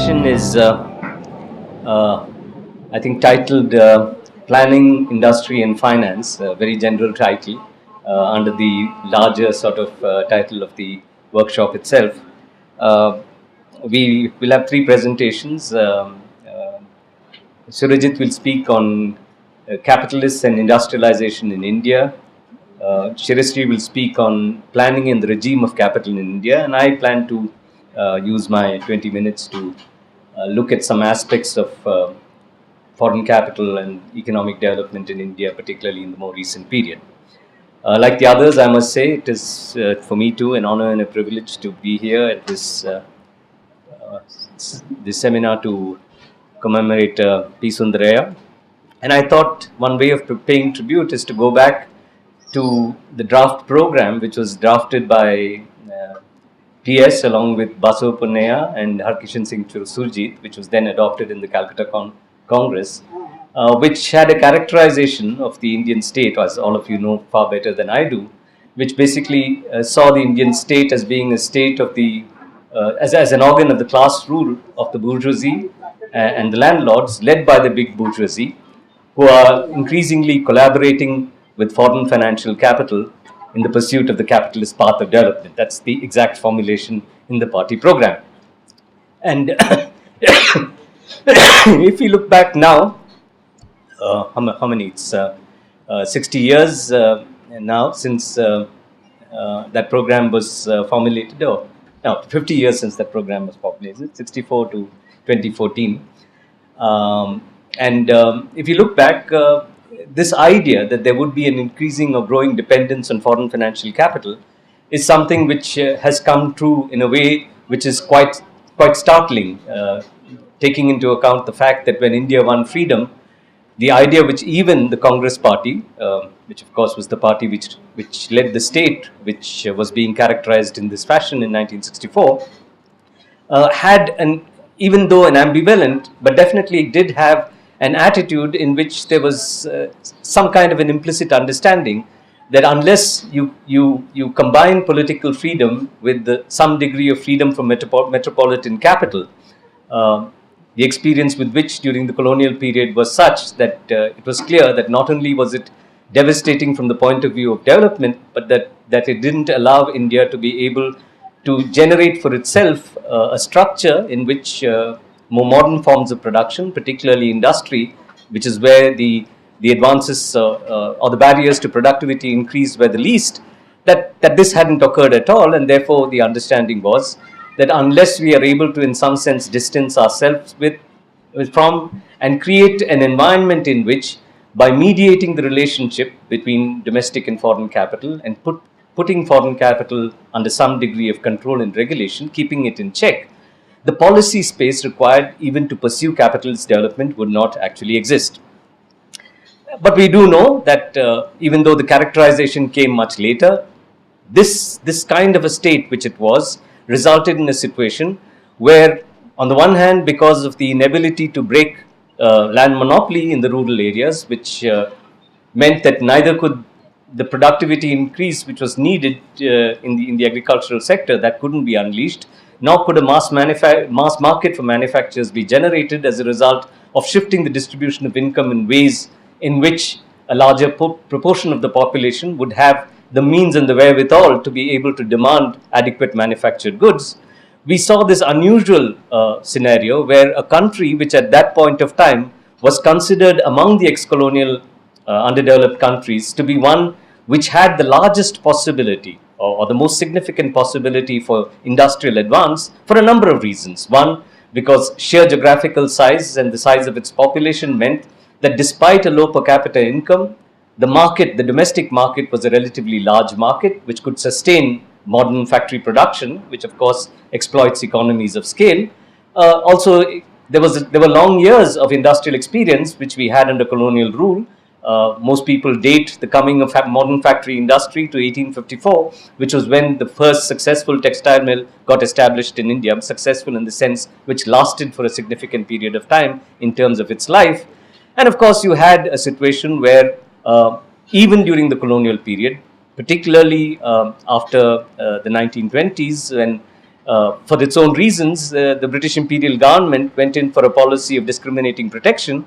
presentation is, I think, titled Planning, Industry and Finance, a very general title under the larger sort of title of the workshop itself. We will have three presentations. Surajit will speak on capitalists and industrialization in India. Shirasri will speak on planning and the regime of capital in India, and I plan to use my 20 minutes to look at some aspects of foreign capital and economic development in India, particularly in the more recent period. Like the others, I must say, it is for me too an honor and a privilege to be here at this seminar to commemorate P. Sundarayya. And I thought one way of paying tribute is to go back to the draft program, which was drafted by PS along with Basu Punnaya and Harkishan Singh Surjit, which was then adopted in the Calcutta Congress, which had a characterization of the Indian state, as all of you know far better than I do, which basically saw the Indian state as being a state of the, as an organ of the class rule of the bourgeoisie and the landlords, led by the big bourgeoisie, who are increasingly collaborating with foreign financial capital in the pursuit of the capitalist path of development. That's the exact formulation in the party program. And if we look back now, how many? It's 60 years now since that program was formulated. Oh, no, 50 years since that program was formulated, 64 to 2014. If you look back, this idea that there would be an increasing or growing dependence on foreign financial capital is something which has come true in a way which is quite startling, taking into account the fact that when India won freedom, the idea which even the Congress party, which of course was the party which led the state, which was being characterized in this fashion in 1964, had even though an ambivalent, but definitely did have an attitude in which there was some kind of an implicit understanding that unless you combine political freedom with some degree of freedom from metropolitan capital, the experience with which during the colonial period was such that it was clear that not only was it devastating from the point of view of development, but that it didn't allow India to be able to generate for itself a structure in which more modern forms of production, particularly industry, which is where the advances or the barriers to productivity increased were the least, that this hadn't occurred at all. And therefore, the understanding was that unless we are able to, in some sense, distance ourselves from and create an environment in which, by mediating the relationship between domestic and foreign capital and putting foreign capital under some degree of control and regulation, keeping it in check, the policy space required even to pursue capitalist development would not actually exist. But we do know that even though the characterization came much later, this kind of a state which it was resulted in a situation where, on the one hand, because of the inability to break land monopoly in the rural areas, which meant that neither could the productivity increase which was needed in the agricultural sector, that couldn't be unleashed, nor could a mass market for manufacturers be generated as a result of shifting the distribution of income in ways in which a larger proportion of the population would have the means and the wherewithal to be able to demand adequate manufactured goods. We saw this unusual scenario where a country which at that point of time was considered among the ex-colonial underdeveloped countries to be one which had the largest possibility or the most significant possibility for industrial advance for a number of reasons. One, because sheer geographical size and the size of its population meant that despite a low per capita income, the domestic market was a relatively large market which could sustain modern factory production, which of course exploits economies of scale. Also, there were long years of industrial experience which we had under colonial rule. Most people date the coming of modern factory industry to 1854, which was when the first successful textile mill got established in India, successful in the sense which lasted for a significant period of time in terms of its life. And of course, you had a situation where even during the colonial period, particularly after the 1920s, when For its own reasons, the British imperial government went in for a policy of discriminating protection.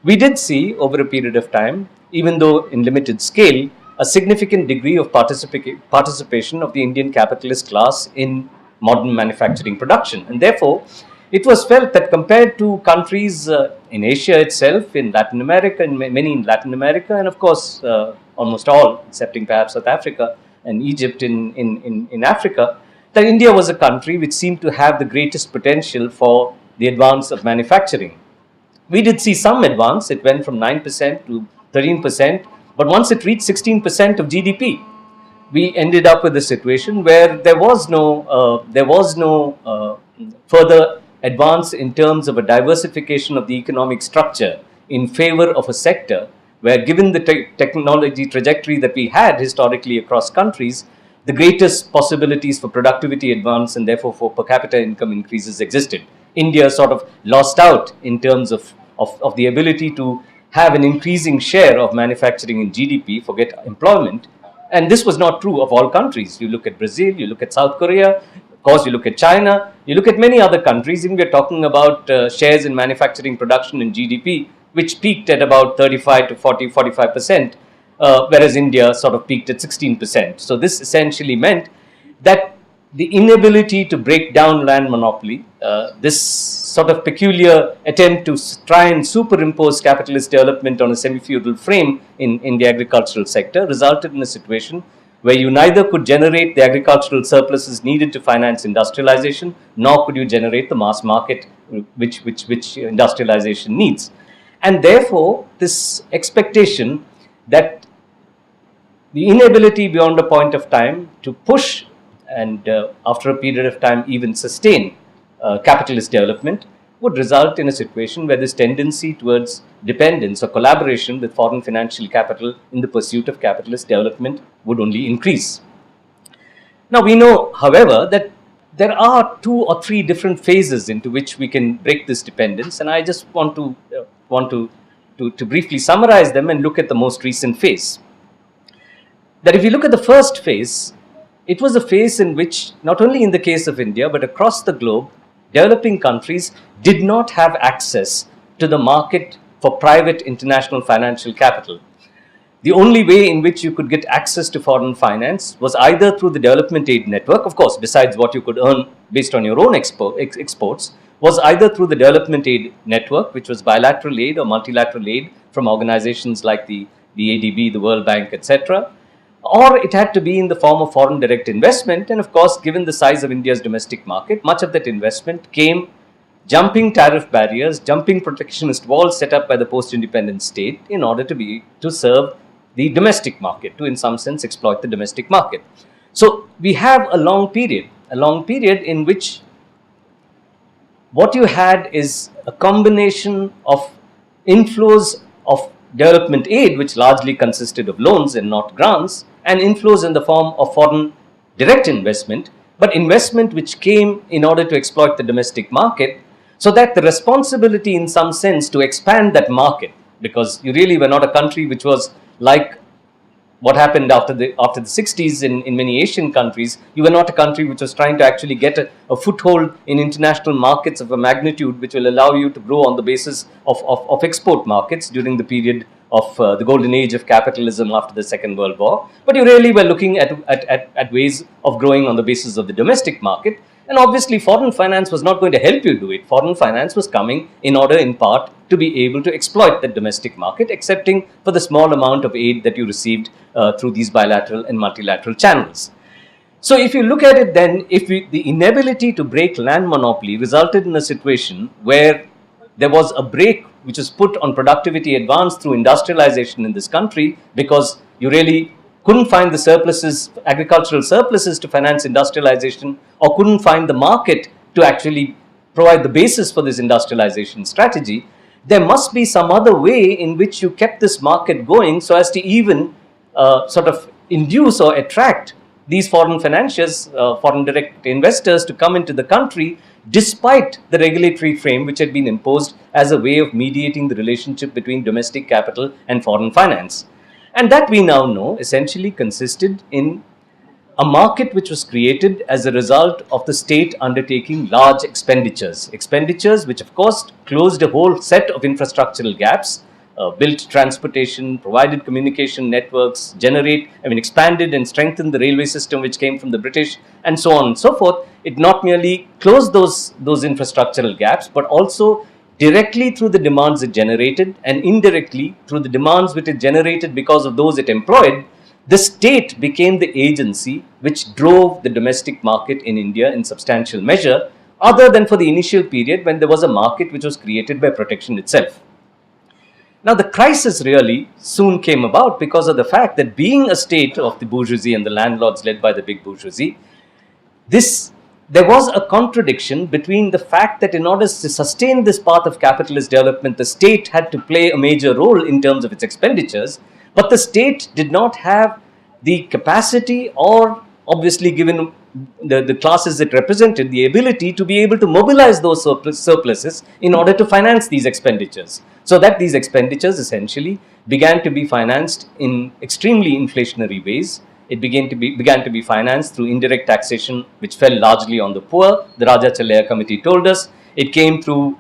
We did see over a period of time, even though in limited scale, a significant degree of participation of the Indian capitalist class in modern manufacturing production. And therefore, it was felt that compared to countries in Asia itself, in Latin America, in many in Latin America, and of course, almost all, excepting perhaps South Africa and Egypt in Africa, that India was a country which seemed to have the greatest potential for the advance of manufacturing. We did see some advance. It went from 9% to 13%, but once it reached 16% of GDP, we ended up with a situation where there was no further advance in terms of a diversification of the economic structure in favor of a sector where, given the technology trajectory that we had historically across countries, the greatest possibilities for productivity advance and therefore for per capita income increases existed. India sort of lost out in terms of the ability to have an increasing share of manufacturing in GDP, forget employment. And this was not true of all countries. You look at Brazil, you look at South Korea, of course, you look at China, you look at many other countries, and we're talking about shares in manufacturing production in GDP, which peaked at about 35 to 45%, whereas India sort of peaked at 16%. So this essentially meant that the inability to break down land monopoly, this sort of peculiar attempt to try and superimpose capitalist development on a semi-feudal frame in the agricultural sector, resulted in a situation where you neither could generate the agricultural surpluses needed to finance industrialization, nor could you generate the mass market which industrialization needs. And therefore, this expectation that the inability beyond a point of time to push and after a period of time even sustain capitalist development would result in a situation where this tendency towards dependence or collaboration with foreign financial capital in the pursuit of capitalist development would only increase. Now, we know, however, that there are 2 or 3 different phases into which we can break this dependence, and I just want to briefly summarize them and look at the most recent phase. That if you look at the first phase, it was a phase in which, not only in the case of India, but across the globe, developing countries did not have access to the market for private international financial capital. The only way in which you could get access to foreign finance was either through the development aid network, of course, besides what you could earn based on your own exports, was either through the development aid network, which was bilateral aid or multilateral aid from organizations like the ADB, the World Bank, etc., or it had to be in the form of foreign direct investment. And of course, given the size of India's domestic market, much of that investment came jumping tariff barriers, jumping protectionist walls set up by the post-independence state in order to serve the domestic market, to in some sense exploit the domestic market. So we have a long period in which what you had is a combination of inflows of development aid, which largely consisted of loans and not grants, and inflows in the form of foreign direct investment, but investment which came in order to exploit the domestic market, so that the responsibility in some sense to expand that market, because you really were not a country which was like what happened after the 60s in many Asian countries. You were not a country which was trying to actually get a foothold in international markets of a magnitude which will allow you to grow on the basis of export markets during the period of the golden age of capitalism after the Second World War. But you really were looking at ways of growing on the basis of the domestic market. And obviously, foreign finance was not going to help you do it. Foreign finance was coming in order, in part, to be able to exploit the domestic market, excepting for the small amount of aid that you received through these bilateral and multilateral channels. So if you look at it then, the inability to break land monopoly resulted in a situation where there was a brake which was put on productivity advance through industrialization in this country, because you really couldn't find the surpluses, agricultural surpluses, to finance industrialization, or couldn't find the market to actually provide the basis for this industrialization strategy. There must be some other way in which you kept this market going so as to even sort of induce or attract these foreign financiers, foreign direct investors to come into the country, despite the regulatory frame which had been imposed as a way of mediating the relationship between domestic capital and foreign finance. And that, we now know, essentially consisted in a market which was created as a result of the state undertaking large expenditures which of course closed a whole set of infrastructural gaps, built transportation, provided communication networks, expanded and strengthened the railway system which came from the British, and so on and so forth. It not merely closed those infrastructural gaps, but also directly through the demands it generated and indirectly through the demands which it generated because of those it employed, the state became the agency which drove the domestic market in India in substantial measure, other than for the initial period when there was a market which was created by protection itself. Now, the crisis really soon came about because of the fact that, being a state of the bourgeoisie and the landlords led by the big bourgeoisie, there was a contradiction between the fact that in order to sustain this path of capitalist development, the state had to play a major role in terms of its expenditures, but the state did not have the capacity, or obviously given the classes it represented, the ability to be able to mobilize those surpluses in order to finance these expenditures. So that these expenditures essentially began to be financed in extremely inflationary ways. It began to be financed through indirect taxation, which fell largely on the poor. The Raja Chalaya Committee told us it came through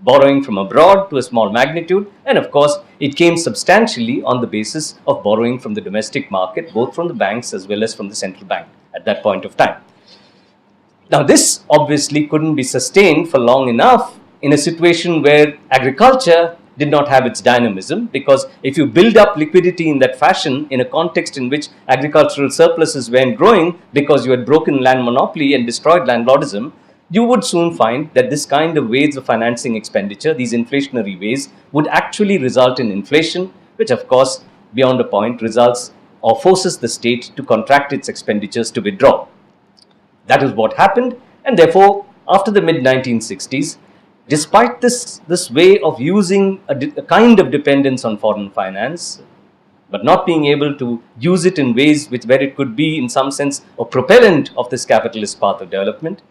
borrowing from abroad to a small magnitude, and of course it came substantially on the basis of borrowing from the domestic market, both from the banks as well as from the central bank at that point of time. Now, this obviously couldn't be sustained for long enough in a situation where agriculture did not have its dynamism, because if you build up liquidity in that fashion in a context in which agricultural surpluses weren't growing because you had broken land monopoly and destroyed landlordism, you would soon find that this kind of ways of financing expenditure, these inflationary ways, would actually result in inflation, which of course, beyond a point, results or forces the state to contract its expenditures, to withdraw. That is what happened, and therefore, after the mid-1960s, despite this way of using a kind of dependence on foreign finance, but not being able to use it in ways where it could be, in some sense, a propellant of this capitalist path of development,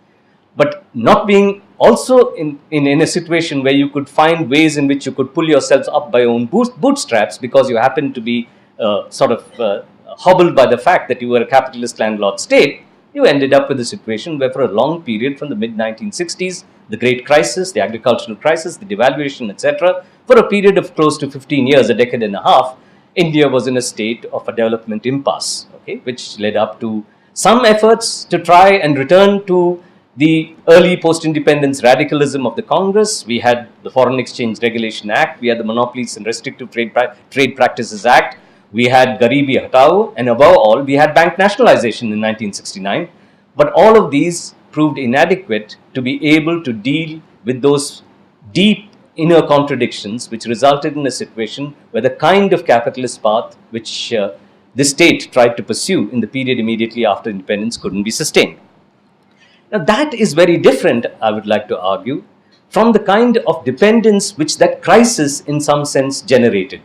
but not being also in a situation where you could find ways in which you could pull yourselves up by your own bootstraps, because you happen to be hobbled by the fact that you were a capitalist landlord state, you ended up with a situation where for a long period from the mid-1960s, the great crisis, the agricultural crisis, the devaluation, etc., for a period of close to 15 years, a decade and a half, India was in a state of a development impasse, which led up to some efforts to try and return to the early post-independence radicalism of the Congress. We had the Foreign Exchange Regulation Act, we had the Monopolies and Restrictive Trade Practices Act, we had Garibi Hatao, and above all, we had bank nationalization in 1969. But all of these proved inadequate to be able to deal with those deep inner contradictions, which resulted in a situation where the kind of capitalist path which the state tried to pursue in the period immediately after independence couldn't be sustained. Now, that is very different, I would like to argue, from the kind of dependence which that crisis in some sense generated.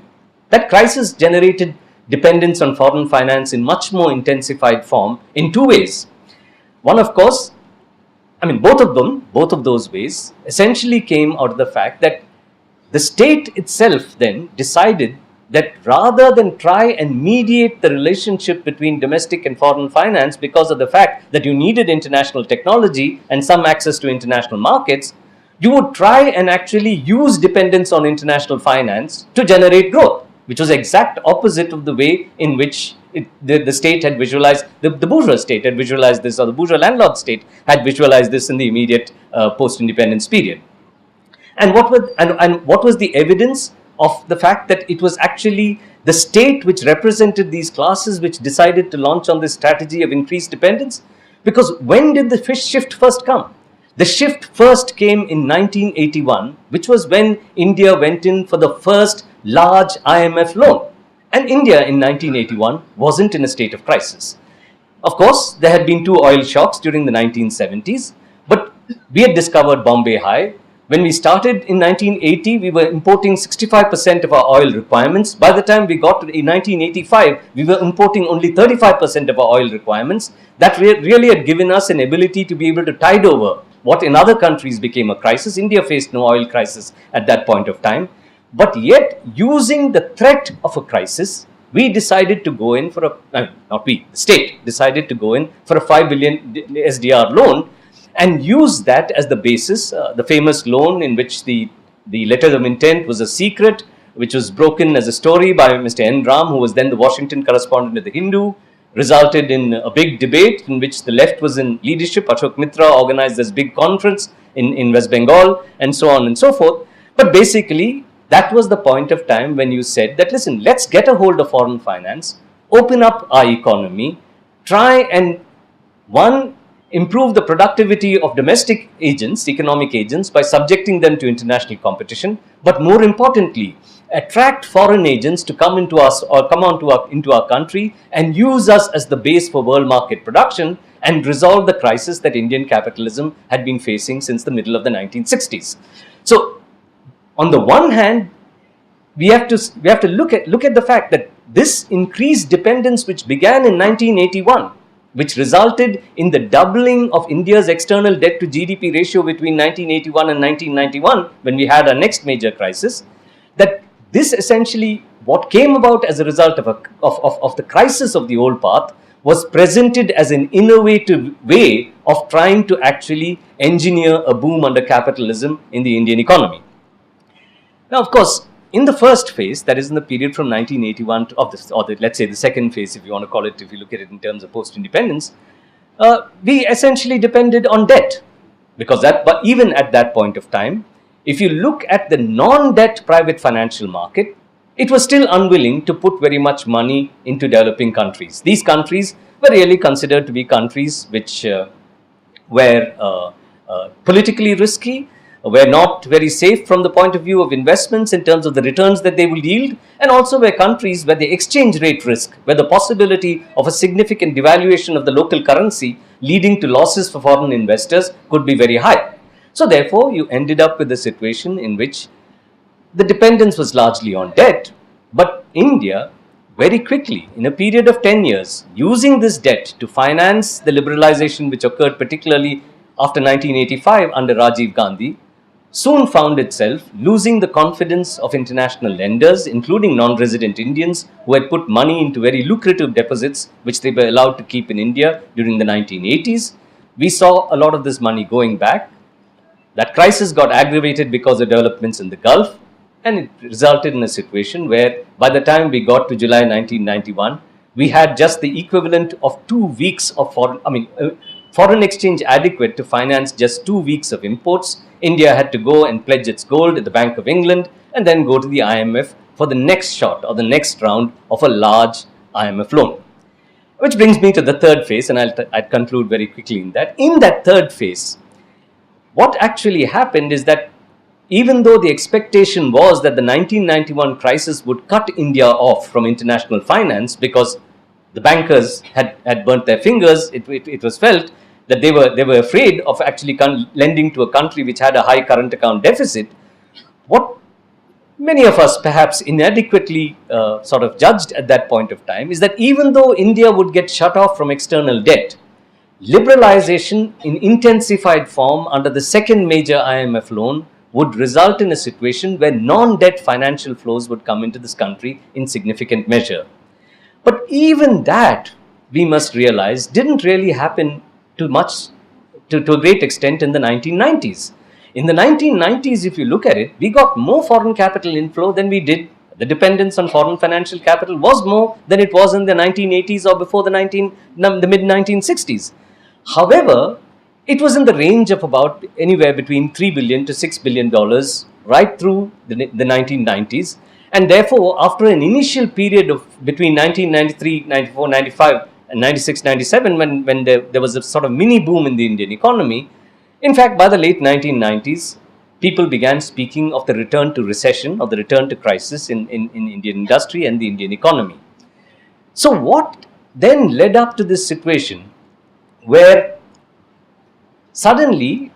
That crisis generated dependence on foreign finance in much more intensified form in two ways. One, of course, both of those ways essentially came out of the fact that the state itself then decided that rather than try and mediate the relationship between domestic and foreign finance, because of the fact that you needed international technology and some access to international markets, you would try and actually use dependence on international finance to generate growth, which was exact opposite of the way in which the state had visualized, the bourgeois state had visualized this, or the bourgeois landlord state had visualized this in the immediate post-independence period. And what was the evidence of the fact that it was actually the state which represented these classes which decided to launch on this strategy of increased dependence? Because when did the shift first come? The shift first came in 1981, which was when India went in for the first large IMF loan. And India in 1981 wasn't in a state of crisis. Of course, there had been two oil shocks during the 1970s, but we had discovered Bombay High. When we started in 1980, we were importing 65% of our oil requirements. By the time we got to 1985, we were importing only 35% of our oil requirements. That really had given us an ability to be able to tide over what in other countries became a crisis. India faced no oil crisis at that point of time. But yet, using the threat of a crisis, we decided to go in for not we, the state decided to go in for a 5 billion SDR loan and use that as the basis, the famous loan in which the letter of intent was a secret, which was broken as a story by Mr. N. Ram, who was then the Washington correspondent of the Hindu, resulted in a big debate in which the left was in leadership. Ashok Mitra organized this big conference in West Bengal, and so on and so forth. But basically, that was the point of time when you said that, listen, let's get a hold of foreign finance, open up our economy, try and, one, improve the productivity of domestic agents, economic agents, by subjecting them to international competition, but more importantly, attract foreign agents to come into us or come into our country and use us as the base for world market production and resolve the crisis that Indian capitalism had been facing since the middle of the 1960s. So, on the one hand, we have to look at the fact that this increased dependence, which began in 1981, which resulted in the doubling of India's external debt to GDP ratio between 1981 and 1991, when we had our next major crisis, that this essentially, what came about as a result of the crisis of the old path, was presented as an innovative way of trying to actually engineer a boom under capitalism in the Indian economy. Now, of course, in the first phase, that is in the period from 1981 to, let's say the second phase, if you want to call it, if you look at it in terms of post-independence, we essentially depended on debt, because but even at that point of time, if you look at the non-debt private financial market, it was still unwilling to put very much money into developing countries. These countries were really considered to be countries which were politically risky, were not very safe from the point of view of investments in terms of the returns that they will yield, and also were countries where the exchange rate risk, where the possibility of a significant devaluation of the local currency leading to losses for foreign investors could be very high. So therefore, you ended up with a situation in which the dependence was largely on debt, but India very quickly, in a period of 10 years, using this debt to finance the liberalization which occurred particularly after 1985 under Rajiv Gandhi, soon found itself losing the confidence of international lenders, including non-resident Indians who had put money into very lucrative deposits which they were allowed to keep in India during the 1980s. We saw a lot of this money going back. That crisis got aggravated because of developments in the Gulf, and it resulted in a situation where by the time we got to July 1991, we had just the equivalent of 2 weeks of foreign exchange adequate to finance just 2 weeks of imports. India had to go and pledge its gold at the Bank of England and then go to the IMF for the next shot or the next round of a large IMF loan. Which brings me to the third phase, and I'll conclude very quickly in that. In that third phase, what actually happened is that even though the expectation was that the 1991 crisis would cut India off from international finance because the bankers had burnt their fingers, it was felt that they were afraid of actually lending to a country which had a high current account deficit. What many of us perhaps inadequately sort of judged at that point of time is that even though India would get shut off from external debt, liberalization in intensified form under the second major IMF loan would result in a situation where non-debt financial flows would come into this country in significant measure. But even that, we must realize, didn't really happen to a great extent in the 1990s. In the 1990s, if you look at it, we got more foreign capital inflow than we did. The dependence on foreign financial capital was more than it was in the 1980s or before the mid-1960s. However, it was in the range of about anywhere between $3 billion to $6 billion right through the 1990s. And therefore, after an initial period of between 1993, 94, 95 and 96, 97, when there was a sort of mini boom in the Indian economy, in fact, by the late 1990s, people began speaking of the return to recession or the return to crisis in Indian industry and the Indian economy. So what then led up to this situation where suddenly,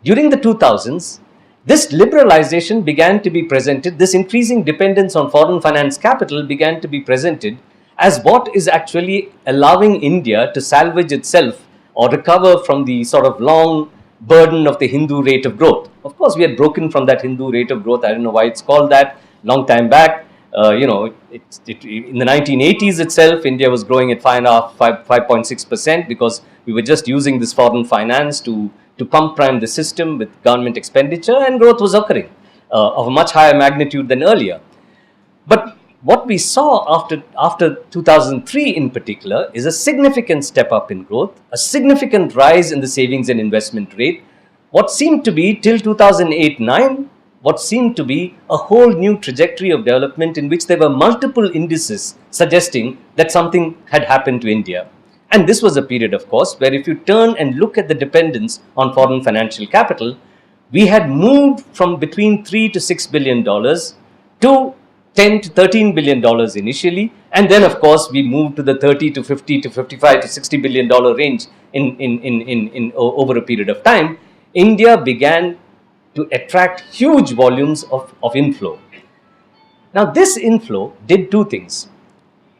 during the 2000s, this liberalization began to be presented, this increasing dependence on foreign finance capital began to be presented as what is actually allowing India to salvage itself or recover from the sort of long burden of the Hindu rate of growth. Of course, we had broken from that Hindu rate of growth. I don't know why it's called that, long time back. In the 1980s itself, India was growing at 5.6% because we were just using this foreign finance to pump prime the system with government expenditure, and growth was occurring of a much higher magnitude than earlier. But what we saw after 2003 in particular is a significant step up in growth, a significant rise in the savings and investment rate. What seemed to be till 2008-9, what seemed to be a whole new trajectory of development in which there were multiple indices suggesting that something had happened to India. And this was a period, of course, where if you turn and look at the dependence on foreign financial capital, we had moved from between $3 to $6 billion to $10 to $13 billion initially, and then of course we moved to the 30 to 50 to 55 to $60 billion range in over a period of time. India began to attract huge volumes of inflow. Now this inflow did two things.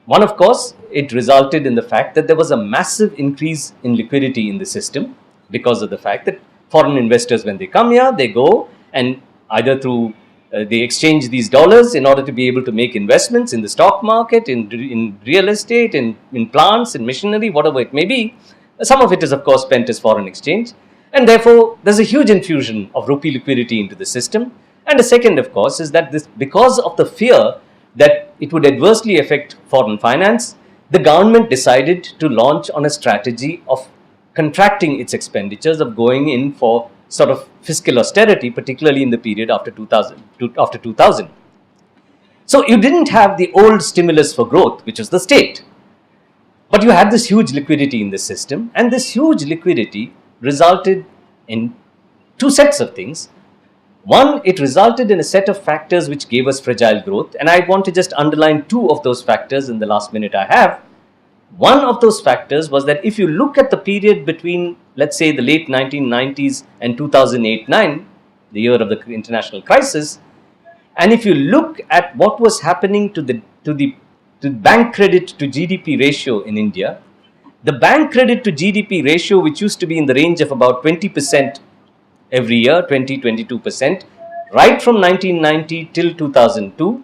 One, of course, it resulted in the fact that there was a massive increase in liquidity in the system because of the fact that foreign investors, when they come here, they go and either through they exchange these dollars in order to be able to make investments in the stock market, in real estate, in plants, in machinery, whatever it may be. Some of it is, of course, spent as foreign exchange. And therefore, there's a huge infusion of rupee liquidity into the system. And the second, of course, is that this, because of the fear that it would adversely affect foreign finance, the government decided to launch on a strategy of contracting its expenditures, of going in for sort of fiscal austerity, particularly in the period after 2000. So you didn't have the old stimulus for growth, which was the state, but you had this huge liquidity in the system, and this huge liquidity resulted in two sets of things. One, it resulted in a set of factors which gave us fragile growth, and I want to just underline two of those factors in the last minute I have. One of those factors was that if you look at the period between, let's say, the late 1990s and 2008-9, the year of the international crisis, and if you look at what was happening to the bank credit to GDP ratio in India, the bank credit to GDP ratio, which used to be in the range of about 20% every year, 22%, right from 1990 till 2002,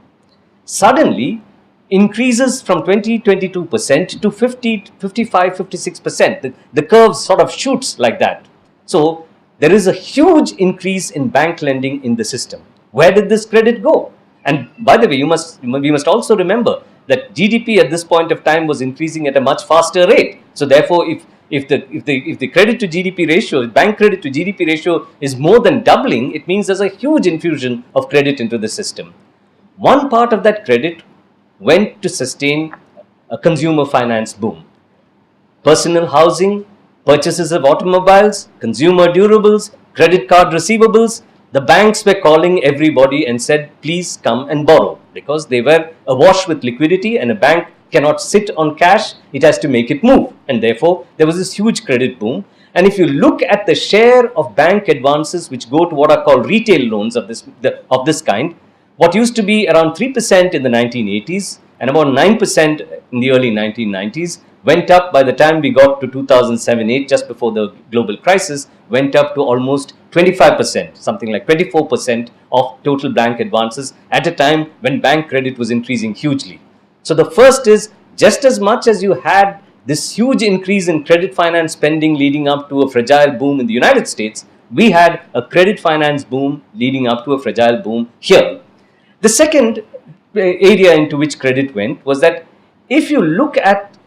suddenly increases from 22% to 50, 55, 56%. The curve sort of shoots like that. So there is a huge increase in bank lending in the system. Where did this credit go? And by the way, we must also remember that GDP at this point of time was increasing at a much faster rate. So therefore, if the credit to GDP ratio, bank credit to GDP ratio is more than doubling, it means there's a huge infusion of credit into the system. One part of that credit went to sustain a consumer finance boom. Personal housing, purchases of automobiles, consumer durables, credit card receivables. The banks were calling everybody and said, please come and borrow, because they were awash with liquidity, and a bank cannot sit on cash, it has to make it move. And therefore, there was this huge credit boom. And if you look at the share of bank advances which go to what are called retail loans of this kind, what used to be around 3% in the 1980s and about 9% in the early 1990s went up by the time we got to 2007-8, just before the global crisis, went up to almost 25%, something like 24% of total bank advances at a time when bank credit was increasing hugely. So the first is, just as much as you had this huge increase in credit finance spending leading up to a fragile boom in the United States, we had a credit finance boom leading up to a fragile boom here. The second area into which credit went was that if you look at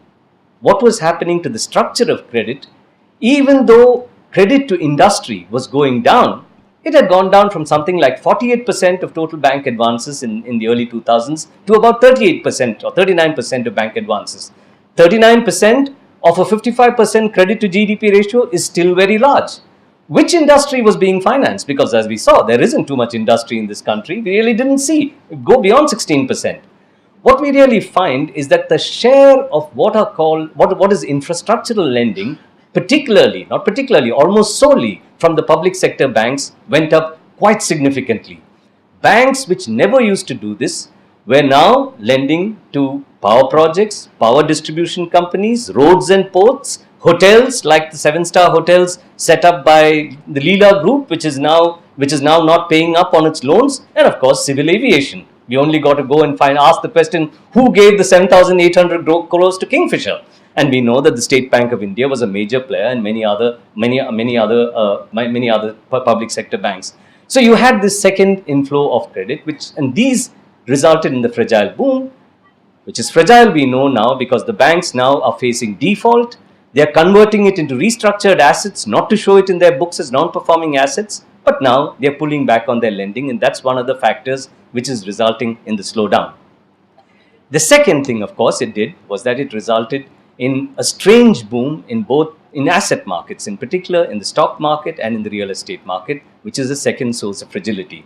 what was happening to the structure of credit, even though credit to industry was going down, it had gone down from something like 48% of total bank advances in the early 2000s to about 38% or 39% of bank advances. 39% of a 55% credit to GDP ratio is still very large. Which industry was being financed? Because as we saw, there isn't too much industry in this country. We really didn't see it go beyond 16%. What we really find is that the share of what is infrastructural lending, not particularly, almost solely from the public sector banks, went up quite significantly. Banks which never used to do this were now lending to power projects, power distribution companies, roads and ports, hotels like the 7-star hotels set up by the Leela Group, which is now not paying up on its loans, and of course civil aviation, We only got to go and ask the question, who gave the 7,800 crores to Kingfisher? And we know that the State Bank of India was a major player, and many other public sector banks. So you had this second inflow of credit, and these resulted in the fragile boom, which is fragile, we know now, because the banks now are facing default. They are converting it into restructured assets, not to show it in their books as non-performing assets, but now they are pulling back on their lending, and that's one of the factors which is resulting in the slowdown. The second thing, of course, it did was that it resulted in a strange boom in asset markets, in particular in the stock market and in the real estate market, which is the second source of fragility.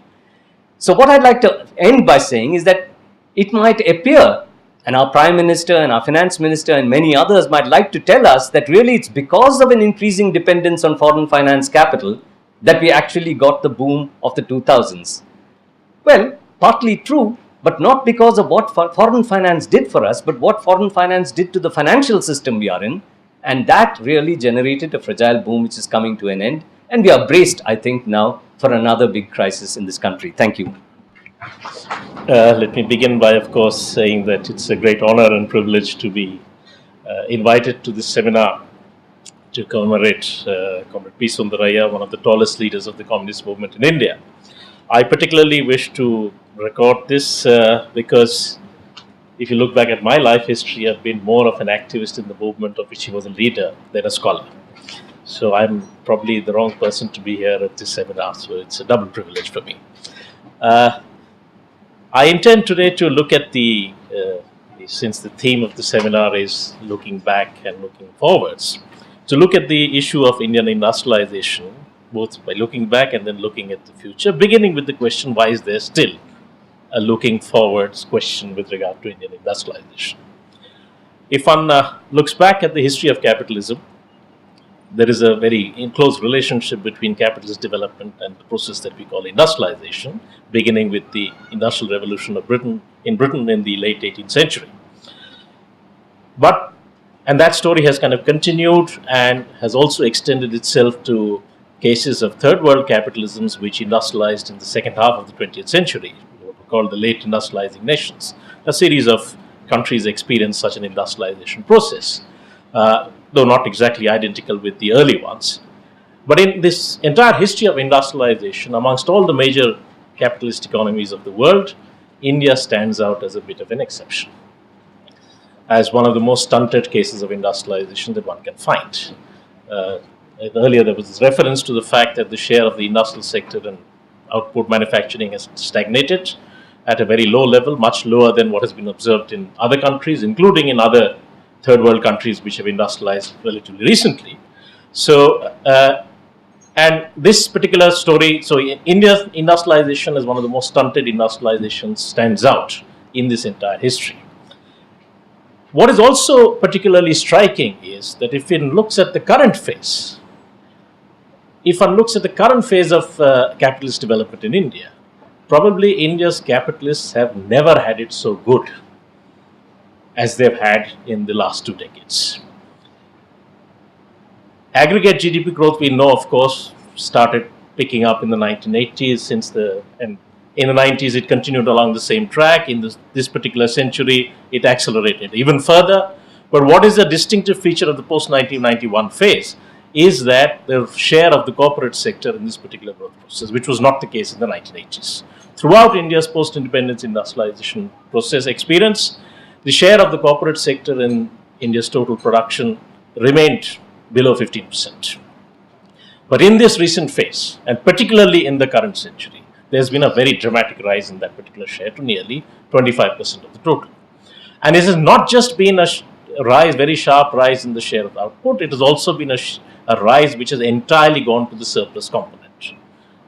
So what I'd like to end by saying is that it might appear, and our Prime Minister and our Finance Minister and many others might like to tell us that really it's because of an increasing dependence on foreign finance capital that we actually got the boom of the 2000s. Well, partly true, but not because of what foreign finance did for us, but what foreign finance did to the financial system we are in. And that really generated a fragile boom which is coming to an end. And we are braced, I think, now for another big crisis in this country. Thank you. Let me begin by, of course, saying that it's a great honor and privilege to be invited to this seminar to commemorate Comrade P. Sundarayya, one of the tallest leaders of the communist movement in India. I particularly wish to record this because if you look back at my life history, I've been more of an activist in the movement of which he was a leader than a scholar. So I'm probably the wrong person to be here at this seminar, so it's a double privilege for me. I intend today to look at since the theme of the seminar is looking back and looking forwards, to look at the issue of Indian industrialization, both by looking back and then looking at the future, beginning with the question, why is there still a looking forwards question with regard to Indian industrialization? If one looks back at the history of capitalism, there is a very close relationship between capitalist development and the process that we call industrialization, beginning with the Industrial Revolution of Britain in the late 18th century. And that story has kind of continued and has also extended itself to cases of third world capitalisms which industrialized in the second half of the 20th century, what we call the late industrializing nations. A series of countries experienced such an industrialization process, though not exactly identical with the early ones. But in this entire history of industrialization, amongst all the major capitalist economies of the world, India stands out as a bit of an exception, as one of the most stunted cases of industrialization that one can find. Earlier there was this reference to the fact that the share of the industrial sector and output manufacturing has stagnated at a very low level, much lower than what has been observed in other countries, including in other third world countries which have industrialized relatively recently. So, and this particular story, so India's industrialization as one of the most stunted industrializations stands out in this entire history. What is also particularly striking is that if one looks at the current phase, of capitalist development in India, probably India's capitalists have never had it so good as they've had in the last 2 decades. Aggregate GDP growth, we know, of course, started picking up in the 1980s. And in the 90s, it continued along the same track. In this particular century, it accelerated even further. But what is a distinctive feature of the post-1991 phase is that the share of the corporate sector in this particular growth process, which was not the case in the 1980s. Throughout India's post-independence industrialization process experience, the share of the corporate sector in India's total production remained below 15%. But in this recent phase, and particularly in the current century, there's been a very dramatic rise in that particular share to nearly 25% of the total. And it has not just been a very sharp rise in the share of output, it has also been a rise which has entirely gone to the surplus component.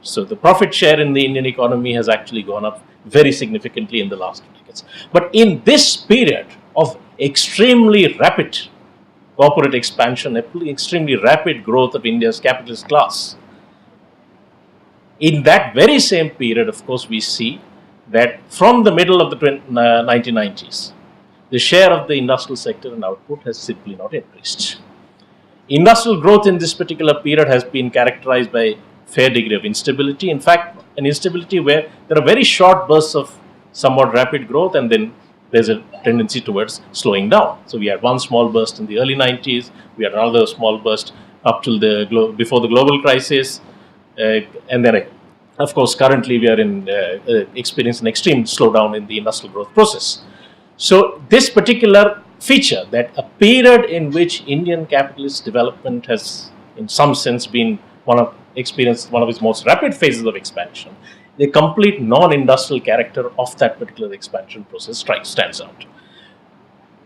So the profit share in the Indian economy has actually gone up very significantly in the last 2 decades. But in this period of extremely rapid corporate expansion, extremely rapid growth of India's capitalist class, in that very same period, of course, we see that from the middle of the 1990s, the share of the industrial sector and output has simply not increased. Industrial growth in this particular period has been characterized by fair degree of instability. In fact, an instability where there are very short bursts of somewhat rapid growth, and then there's a tendency towards slowing down. So we had one small burst in the early 90s, we had another small burst up till before the global crisis, and then of course currently we are experiencing an extreme slowdown in the industrial growth process. So this particular feature, that a period in which Indian capitalist development has in some sense been experienced one of its most rapid phases of expansion, the complete non-industrial character of that particular expansion process stands out.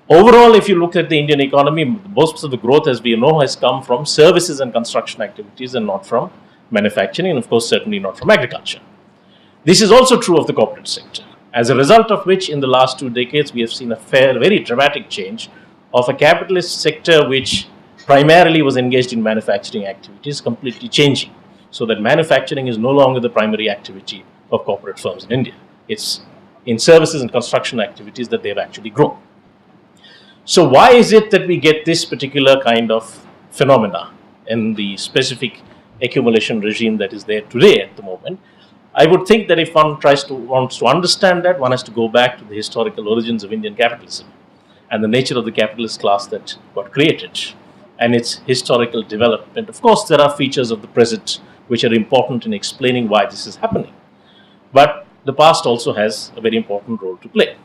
Overall, if you look at the Indian economy, most of the growth, as we know, has come from services and construction activities and not from manufacturing, and of course certainly not from agriculture. This is also true of the corporate sector, as a result of which in the last 2 decades we have seen a very dramatic change of a capitalist sector which primarily was engaged in manufacturing activities completely changing, so that manufacturing is no longer the primary activity of corporate firms in India. It's in services and construction activities that they've actually grown. So why is it that we get this particular kind of phenomena in the specific accumulation regime that is there today at the moment? I would think that if one wants to understand that, one has to go back to the historical origins of Indian capitalism and the nature of the capitalist class that got created and its historical development. Of course, there are features of the present which are important in explaining why this is happening. But the past also has a very important role to play.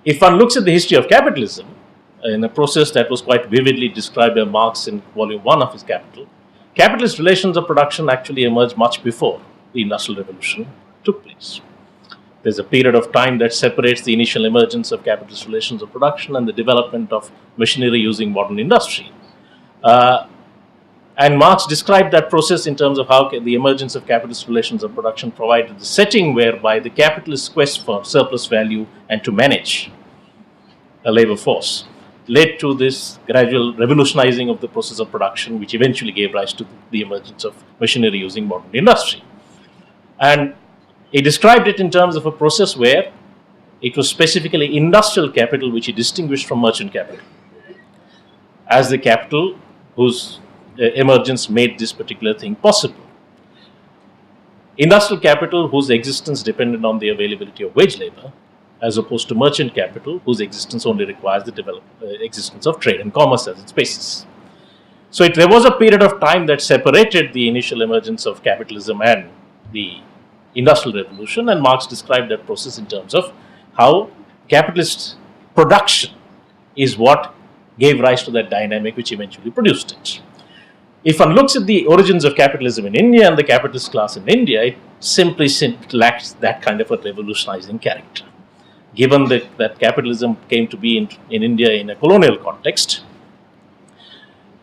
If one looks at the history of capitalism, in a process that was quite vividly described by Marx in volume 1 of his Capital, capitalist relations of production actually emerged much before the Industrial Revolution took place. There's a period of time that separates the initial emergence of capitalist relations of production and the development of machinery using modern industry. And Marx described that process in terms of how the emergence of capitalist relations of production provided the setting whereby the capitalist quest for surplus value and to manage a labor force led to this gradual revolutionizing of the process of production, which eventually gave rise to the emergence of machinery using modern industry. And he described it in terms of a process where it was specifically industrial capital which he distinguished from merchant capital as the capital whose emergence made this particular thing possible. Industrial capital whose existence depended on the availability of wage labor, as opposed to merchant capital whose existence only requires the existence of trade and commerce as its basis. So there was a period of time that separated the initial emergence of capitalism and the Industrial Revolution, and Marx described that process in terms of how capitalist production is what gave rise to that dynamic which eventually produced it. If one looks at the origins of capitalism in India and the capitalist class in India, it simply lacks that kind of a revolutionizing character. Given that capitalism came to be in India in a colonial context,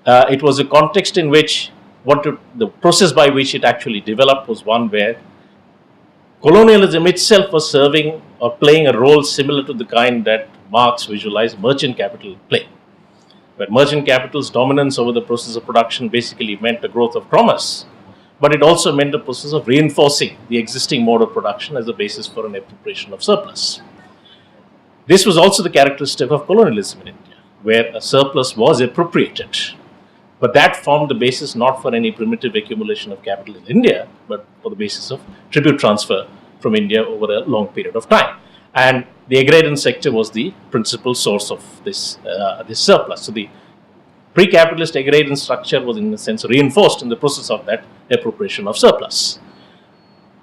it was a context in which the process by which it actually developed was one where colonialism itself was serving or playing a role similar to the kind that Marx visualized merchant capital play. But merchant capital's dominance over the process of production basically meant the growth of commerce, but it also meant the process of reinforcing the existing mode of production as a basis for an appropriation of surplus. This was also the characteristic of colonialism in India, where a surplus was appropriated, but that formed the basis not for any primitive accumulation of capital in India, but for the basis of tribute transfer from India over a long period of time. And the agrarian sector was the principal source of this surplus. So the pre-capitalist agrarian structure was in a sense reinforced in the process of that appropriation of surplus.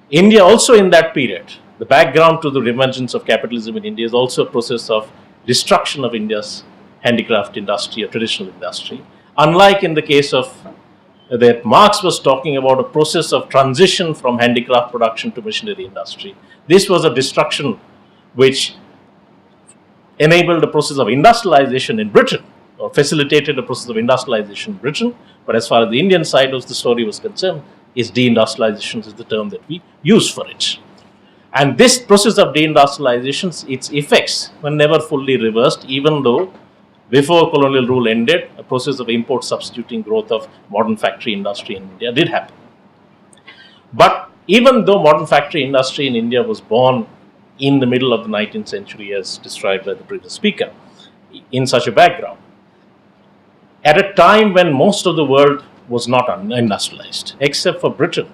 India also in that period, the background to the emergence of capitalism in India is also a process of destruction of India's handicraft industry or traditional industry. Unlike in the case of that Marx was talking about a process of transition from handicraft production to machinery industry, this was a destruction which enabled the process of industrialization in Britain or facilitated the process of industrialization in Britain. But as far as the Indian side of the story was concerned, deindustrialization is the term that we use for it. And this process of deindustrialization, its effects were never fully reversed, even though before colonial rule ended, a process of import substituting growth of modern factory industry in India did happen. But even though modern factory industry in India was born in the middle of the 19th century, as described by the previous speaker, in such a background, at a time when most of the world was not industrialized, except for Britain,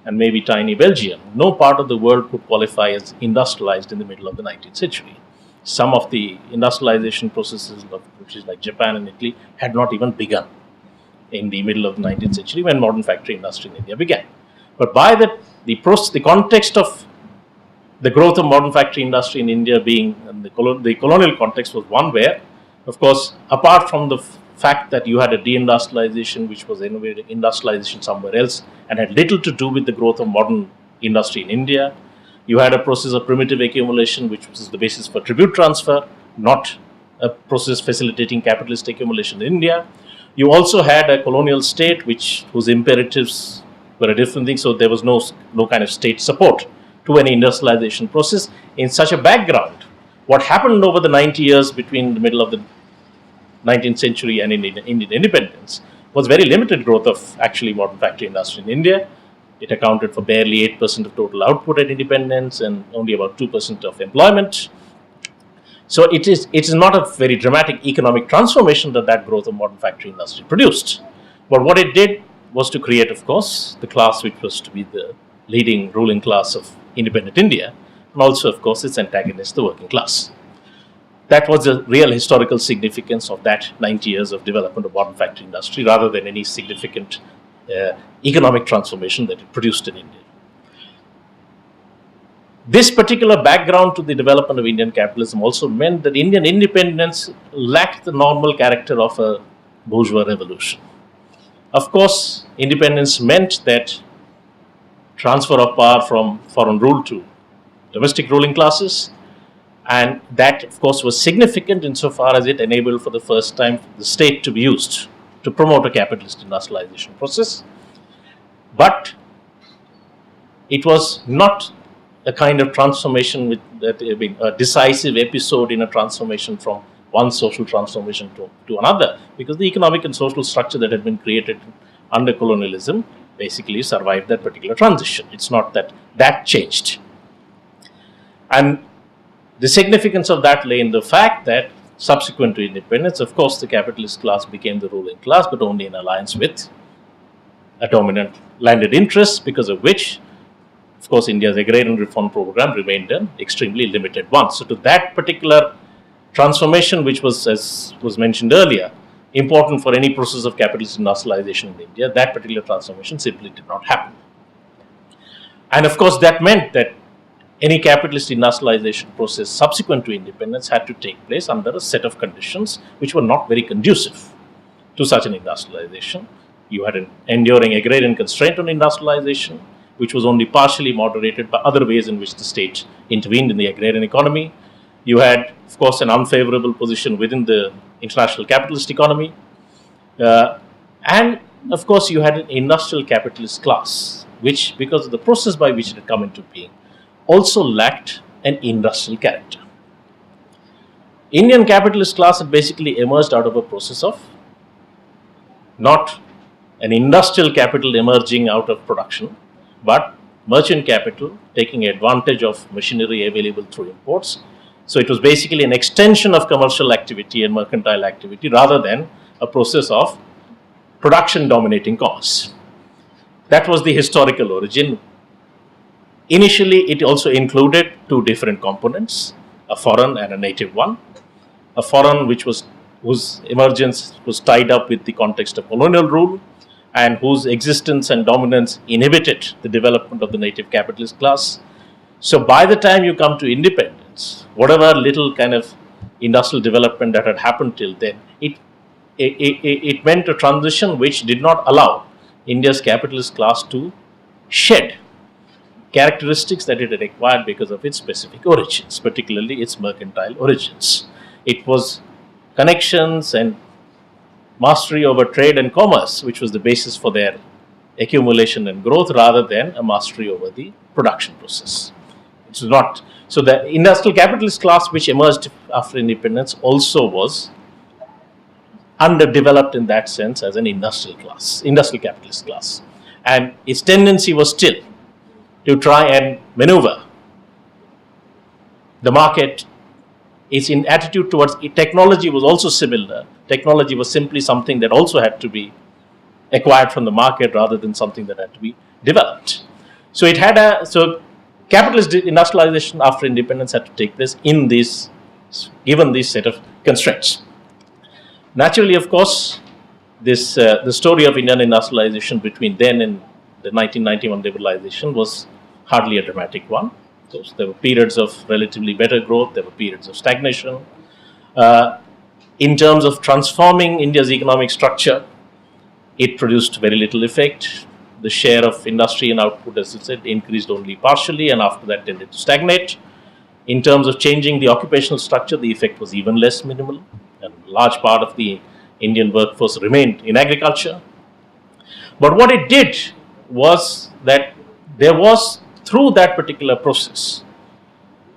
and maybe tiny Belgium, no part of the world could qualify as industrialized in the middle of the 19th century. Some of the industrialization processes of countries like Japan and Italy had not even begun in the middle of the 19th century when modern factory industry in India began. But by that, the context of the growth of modern factory industry in India being the colonial context was one where, of course, apart from the fact that you had a deindustrialization which was innovative industrialization somewhere else and had little to do with the growth of modern industry in India, you had a process of primitive accumulation which was the basis for tribute transfer, not a process facilitating capitalist accumulation in India. You also had a colonial state whose imperatives were a different thing, so there was no kind of state support to any industrialization process. In such a background, what happened over the 90 years between the middle of the 19th century and Indian independence was very limited growth of actually modern factory industry in India. It accounted for barely 8% of total output at independence and only about 2% of employment. So it is not a very dramatic economic transformation that growth of modern factory industry produced. But what it did was to create, of course, the class which was to be the leading ruling class of independent India, and also, of course, its antagonist, the working class. That was the real historical significance of that 90 years of development of modern factory industry, rather than any significant economic transformation that it produced in India. This particular background to the development of Indian capitalism also meant that Indian independence lacked the normal character of a bourgeois revolution. Of course, independence meant that transfer of power from foreign rule to domestic ruling classes, and that, of course, was significant insofar as it enabled for the first time the state to be used to promote a capitalist industrialization process. But it was not a kind of transformation a decisive episode in a transformation from one social transformation to another, because the economic and social structure that had been created under colonialism basically survived that particular transition. It's not that changed. And the significance of that lay in the fact that subsequent to independence, of course, the capitalist class became the ruling class, but only in alliance with a dominant landed interest, because of which, of course, India's agrarian reform program remained an extremely limited one. So to that particular transformation, which was, as was mentioned earlier, important for any process of capitalist industrialization in India, that particular transformation simply did not happen. And of course, that meant that any capitalist industrialization process subsequent to independence had to take place under a set of conditions which were not very conducive to such an industrialization. You had an enduring agrarian constraint on industrialization, which was only partially moderated by other ways in which the state intervened in the agrarian economy. You had, of course, an unfavorable position within the international capitalist economy. And, of course, you had an industrial capitalist class, which, because of the process by which it had come into being, also lacked an industrial character. Indian capitalist class had basically emerged out of a process of not an industrial capital emerging out of production, but merchant capital taking advantage of machinery available through imports. So it was basically an extension of commercial activity and mercantile activity rather than a process of production dominating commerce. That was the historical origin. Initially, it also included two different components, a foreign and a native one. A foreign whose emergence was tied up with the context of colonial rule and whose existence and dominance inhibited the development of the native capitalist class. So by the time you come to independence, whatever little kind of industrial development that had happened till then, it meant a transition which did not allow India's capitalist class to shed characteristics that it had acquired because of its specific origins, particularly its mercantile origins. It was connections and mastery over trade and commerce, which was the basis for their accumulation and growth, rather than a mastery over the production process. It's not. So the industrial capitalist class which emerged after independence also was underdeveloped in that sense as an industrial capitalist class. And its tendency was still to try and maneuver the market. Its attitude towards technology was also similar. Technology was simply something that also had to be acquired from the market rather than something that had to be developed. So it had so capitalist industrialization after independence had to take place in this, given this set of constraints. Naturally, of course, the story of Indian industrialization between then and the 1991 liberalization was hardly a dramatic one. So there were periods of relatively better growth, there were periods of stagnation. In terms of transforming India's economic structure, it produced very little effect. The share of industry in output, as I said, increased only partially, and after that tended to stagnate. In terms of changing the occupational structure, the effect was even less minimal, and a large part of the Indian workforce remained in agriculture. But what it did was that there was, through that particular process,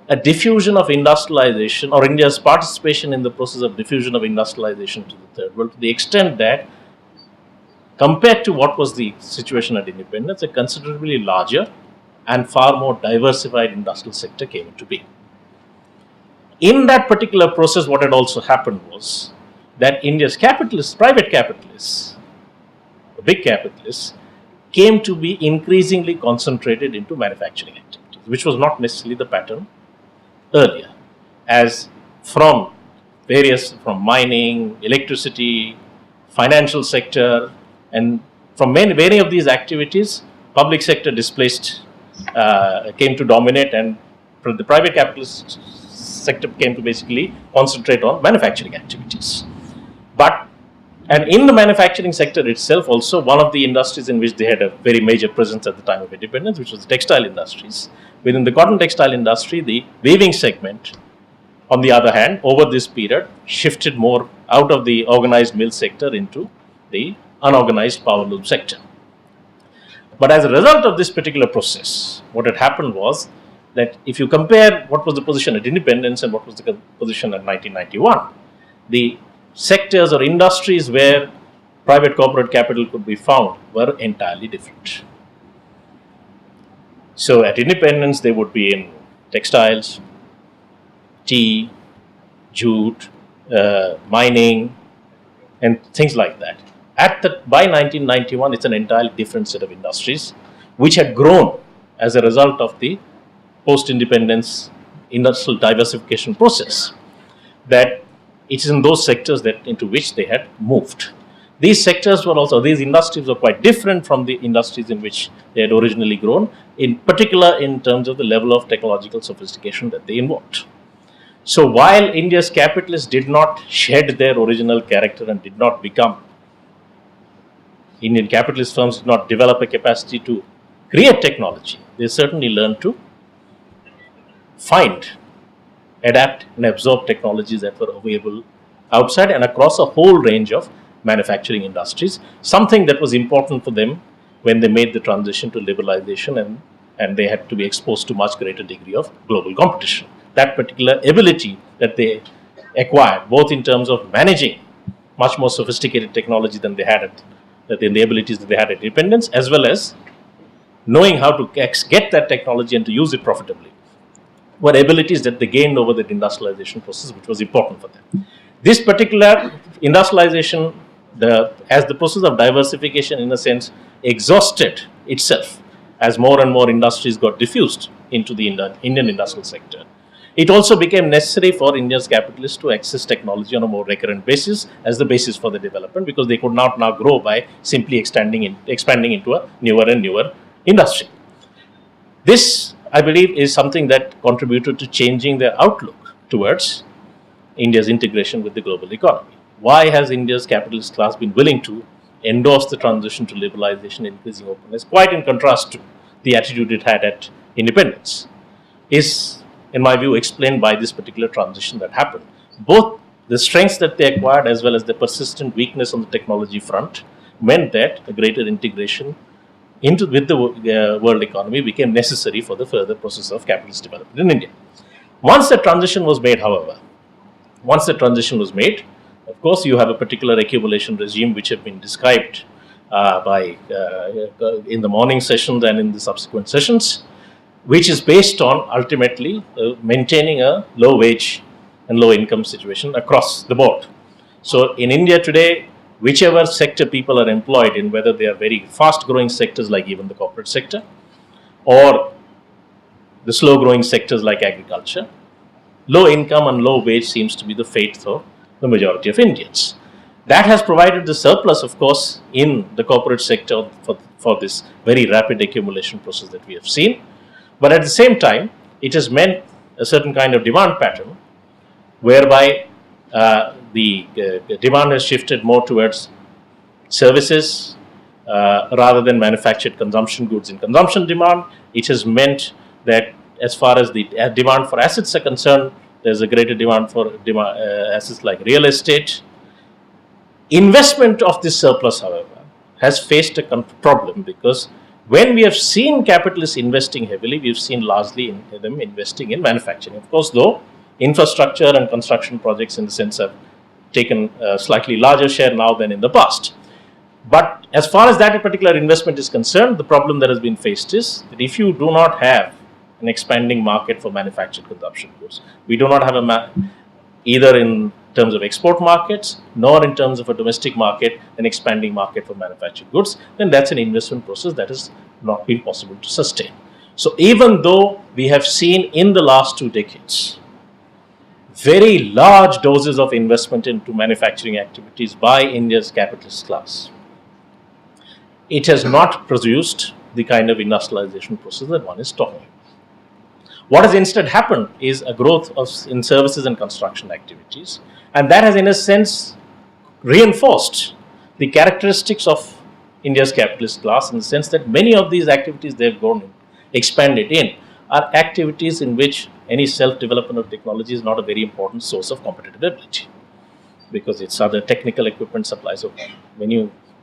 a diffusion of industrialization, or India's participation in the process of diffusion of industrialization to the third world, to the extent that, compared to what was the situation at independence, a considerably larger and far more diversified industrial sector came into being. In that particular process, what had also happened was that India's capitalists, private capitalists, the big capitalists, came to be increasingly concentrated into manufacturing activities, which was not necessarily the pattern earlier, as from mining, electricity, financial sector, and from many of these activities, public sector displaced, came to dominate, and the private capitalist sector came to basically concentrate on manufacturing activities. And in the manufacturing sector itself also, one of the industries in which they had a very major presence at the time of independence, which was the textile industries. Within the cotton textile industry, the weaving segment, on the other hand, over this period, shifted more out of the organized mill sector into the unorganized power loom sector. But as a result of this particular process, what had happened was that if you compare what was the position at independence and what was the position at 1991, the sectors or industries where private corporate capital could be found were entirely different. So at independence, they would be in textiles, tea, jute, mining, and things like that. By 1991, it's an entirely different set of industries which had grown as a result of the post-independence industrial diversification process, that it is in those sectors that into which they had moved. These sectors were also, these industries were quite different from the industries in which they had originally grown, in particular in terms of the level of technological sophistication that they involved. So while India's capitalists did not shed their original character and did not become, Indian capitalist firms did not develop a capacity to create technology, they certainly learned to find, adapt and absorb technologies that were available outside and across a whole range of manufacturing industries, something that was important for them when they made the transition to liberalization, and they had to be exposed to much greater degree of global competition. That particular ability that they acquired, both in terms of managing much more sophisticated technology than they had than the abilities that they had at independence, as well as knowing how to get that technology and to use it profitably, were abilities that they gained over the industrialization process, which was important for them. This particular industrialization, as the process of diversification in a sense exhausted itself, as more and more industries got diffused into the Indian industrial sector, it also became necessary for India's capitalists to access technology on a more recurrent basis as the basis for the development, because they could not now grow by simply expanding into a newer and newer industry. This, I believe, is something that contributed to changing their outlook towards India's integration with the global economy. Why has India's capitalist class been willing to endorse the transition to liberalization, increasing openness, quite in contrast to the attitude it had at independence, is, in my view, explained by this particular transition that happened. Both the strengths that they acquired as well as the persistent weakness on the technology front meant that a greater integration with the world economy became necessary for the further process of capitalist development in India. Once the transition was made, however, of course, you have a particular accumulation regime which have been described in the morning sessions and in the subsequent sessions, which is based on ultimately maintaining a low wage and low income situation across the board. So in India today, whichever sector people are employed in, whether they are very fast growing sectors like even the corporate sector, or the slow growing sectors like agriculture, low income and low wage seems to be the fate for the majority of Indians. That has provided the surplus, of course, in the corporate sector for this very rapid accumulation process that we have seen. But at the same time, it has meant a certain kind of demand pattern whereby the demand has shifted more towards services rather than manufactured consumption goods. In consumption demand, it has meant that as far as the demand for assets are concerned, there's a greater demand for assets like real estate. Investment of this surplus, however, has faced a problem, because when we have seen capitalists investing heavily, we've seen largely them investing in manufacturing. Of course, though, infrastructure and construction projects in the sense have taken a slightly larger share now than in the past. But as far as that particular investment is concerned, the problem that has been faced is that if you do not have an expanding market for manufactured consumption goods, we do not have either in terms of export markets nor in terms of a domestic market, an expanding market for manufactured goods, then that's an investment process that has not been possible to sustain. So even though we have seen in the last 2 decades very large doses of investment into manufacturing activities by India's capitalist class, it has not produced the kind of industrialization process that one is talking about. What has instead happened is a growth in services and construction activities, and that has in a sense reinforced the characteristics of India's capitalist class, in the sense that many of these activities they have expanded in are activities in which any self-development of technology is not a very important source of competitive ability, because it's other technical equipment supplies. So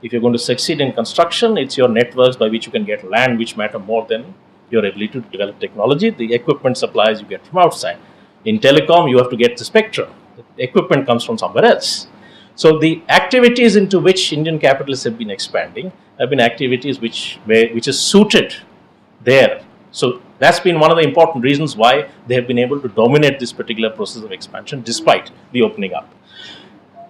if you're going to succeed in construction, it's your networks by which you can get land which matter more than your ability to develop technology. The equipment supplies you get from outside. In telecom, you have to get the spectrum. The equipment comes from somewhere else. So the activities into which Indian capitalists have been expanding have been activities which is suited there. So that's been one of the important reasons why they have been able to dominate this particular process of expansion despite the opening up.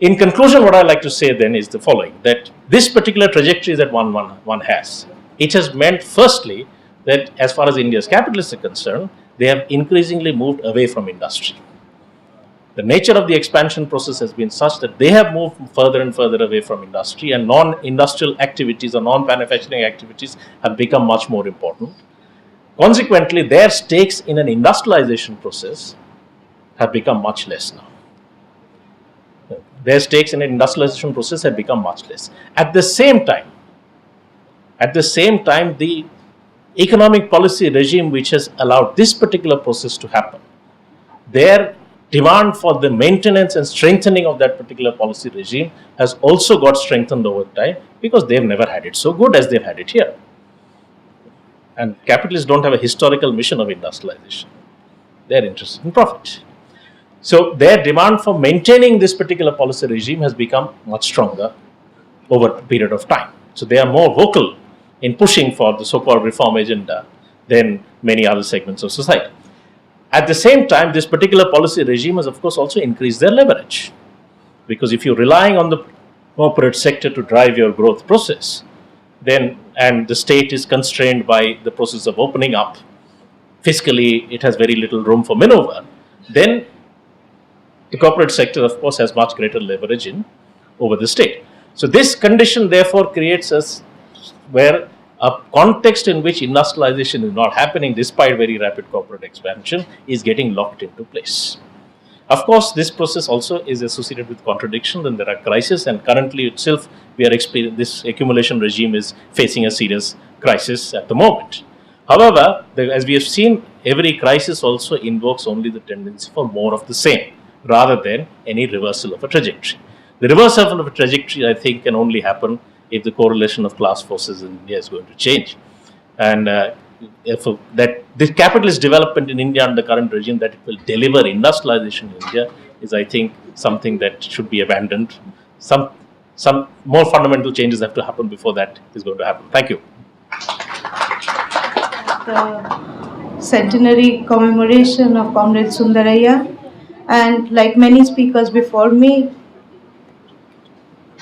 In conclusion, what I'd like to say then is the following, that this particular trajectory that one has, it has meant firstly that as far as India's capitalists are concerned, they have increasingly moved away from industry. The nature of the expansion process has been such that they have moved further and further away from industry, and non-industrial activities or non-manufacturing activities have become much more important. Consequently, their stakes in an industrialization process have become much less now. Their stakes in an industrialization process have become much less. At the same time, the economic policy regime which has allowed this particular process to happen, their demand for the maintenance and strengthening of that particular policy regime has also got strengthened over time, because they've never had it so good as they've had it here. And capitalists don't have a historical mission of industrialization. They're interested in profit. So their demand for maintaining this particular policy regime has become much stronger over a period of time. So they are more vocal in pushing for the so-called reform agenda than many other segments of society. At the same time, this particular policy regime has of course also increased their leverage, because if you're relying on the corporate sector to drive your growth process, then and the state is constrained by the process of opening up, fiscally it has very little room for maneuver, then the corporate sector of course has much greater leverage over the state. So this condition therefore creates where a context in which industrialization is not happening despite very rapid corporate expansion is getting locked into place. Of course, this process also is associated with contradictions, and there are crises, and currently itself this accumulation regime is facing a serious crisis at the moment. However, as we have seen, every crisis also invokes only the tendency for more of the same, rather than any reversal of a trajectory. The reversal of a trajectory, I think, can only happen if the correlation of class forces in India is going to change. And that the capitalist development in India under the current regime, that it will deliver industrialization in India, is, I think, something that should be abandoned. Some more fundamental changes have to happen before that is going to happen. Thank you. The centenary commemoration of Comrade Sundarayya, and like many speakers before me,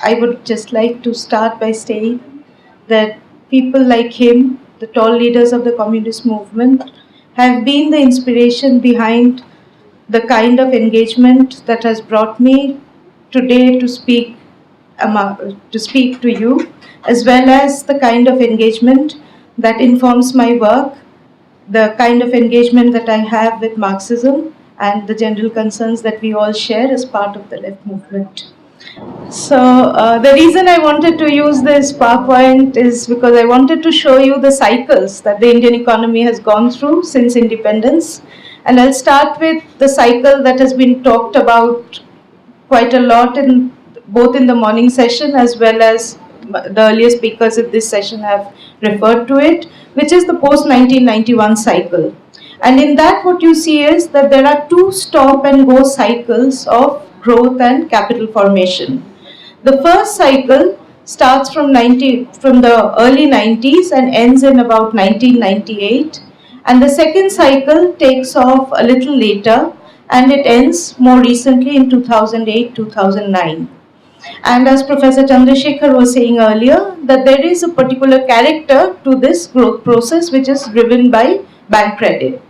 I would just like to start by saying that people like him the tall leaders of the communist movement, have been the inspiration behind the kind of engagement that has brought me today to speak to you, as well as the kind of engagement that informs my work, the kind of engagement that I have with Marxism and the general concerns that we all share as part of the left movement. So the reason I wanted to use this PowerPoint is because I wanted to show you the cycles that the Indian economy has gone through since independence. And I'll start with the cycle that has been talked about quite a lot in both in the morning session as well as the earlier speakers in this session have referred to it, which is the post-1991 cycle. And in that, what you see is that there are two stop and go cycles of growth and capital formation. The first cycle starts from the early 90s and ends in about 1998. And the second cycle takes off a little later and it ends more recently in 2008-2009. And as Professor Chandrasekhar was saying earlier, that there is a particular character to this growth process which is driven by bank credit.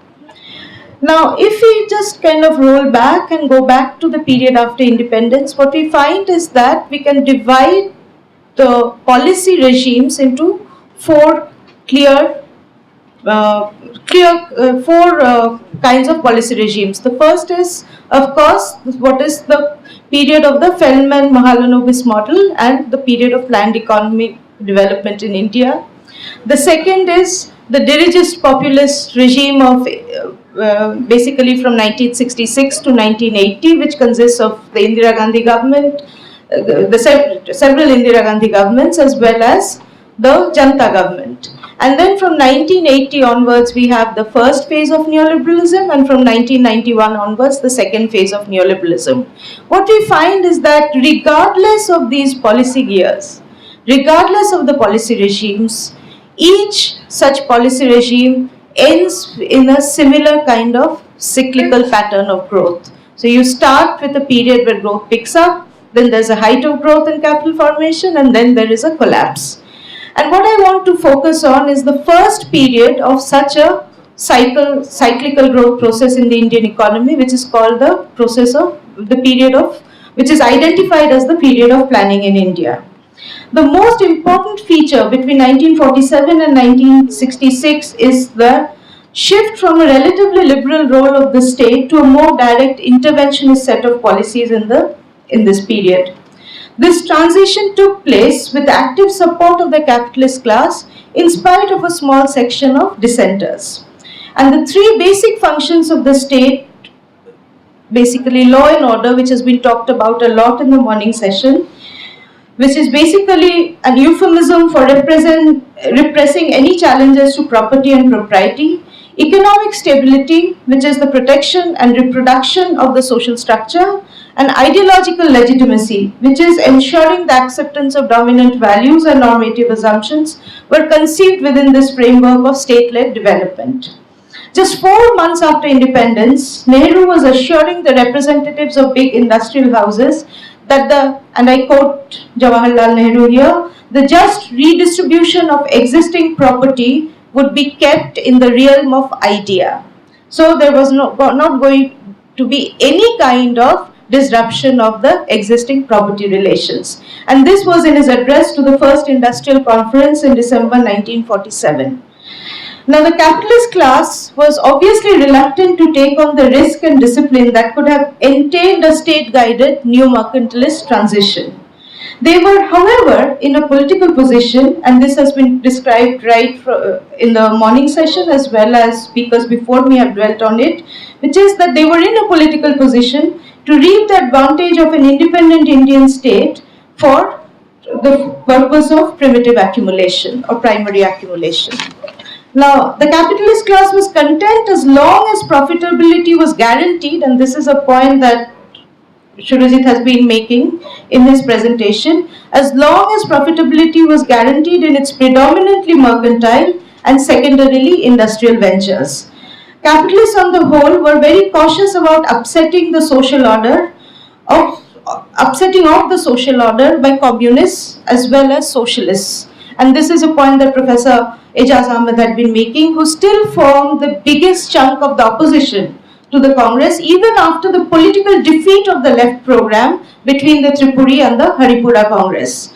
Now, if we just kind of roll back and go back to the period after independence, what we find is that we can divide the policy regimes into four kinds of policy regimes. The first is, of course, what is the period of the Feldman-Mahalanobis model and the period of planned economic development in India. The second is the dirigist populist regime of basically from 1966 to 1980, which consists of the Indira Gandhi government, several Indira Gandhi governments, as well as the Janta government. And then from 1980 onwards, we have the first phase of neoliberalism, and from 1991 onwards, the second phase of neoliberalism. What we find is that regardless of these policy gears, regardless of the policy regimes, each such policy regime ends in a similar kind of cyclical pattern of growth. So you start with a period where growth picks up, then there's a height of growth and capital formation, and then there is a collapse. And what I want to focus on is the first period of such a cyclical growth process in the Indian economy, which is called which is identified as the period of planning in India. The most important feature between 1947 and 1966 is the shift from a relatively liberal role of the state to a more direct interventionist set of policies in this period. This transition took place with active support of the capitalist class in spite of a small section of dissenters. And the three basic functions of the state, basically law and order, which has been talked about a lot in the morning session, which is basically an euphemism for repressing any challenges to property and propriety, economic stability, which is the protection and reproduction of the social structure, and ideological legitimacy, which is ensuring the acceptance of dominant values and normative assumptions, were conceived within this framework of state-led development. Just 4 months after independence, Nehru was assuring the representatives of big industrial houses that and I quote Jawaharlal Nehru here, the just redistribution of existing property would be kept in the realm of idea. So there was not going to be any kind of disruption of the existing property relations. And this was in his address to the first industrial conference in December 1947. Now the capitalist class was obviously reluctant to take on the risk and discipline that could have entailed a state-guided new mercantilist transition. They were, however, in a political position, and this has been described in the morning session as well as speakers before me have dwelt on it, which is that they were in a political position to reap the advantage of an independent Indian state for the purpose of primitive accumulation or primary accumulation. Now, the capitalist class was content as long as profitability was guaranteed, and this is a point that Shurajit has been making in his presentation, as long as profitability was guaranteed in its predominantly mercantile and secondarily industrial ventures. Capitalists on the whole were very cautious about upsetting the social order by communists as well as socialists. and this is a point that Professor Ejaz Ahmed had been making, who still formed the biggest chunk of the opposition to the Congress even after the political defeat of the left program between the Tripuri and the Haripura Congress.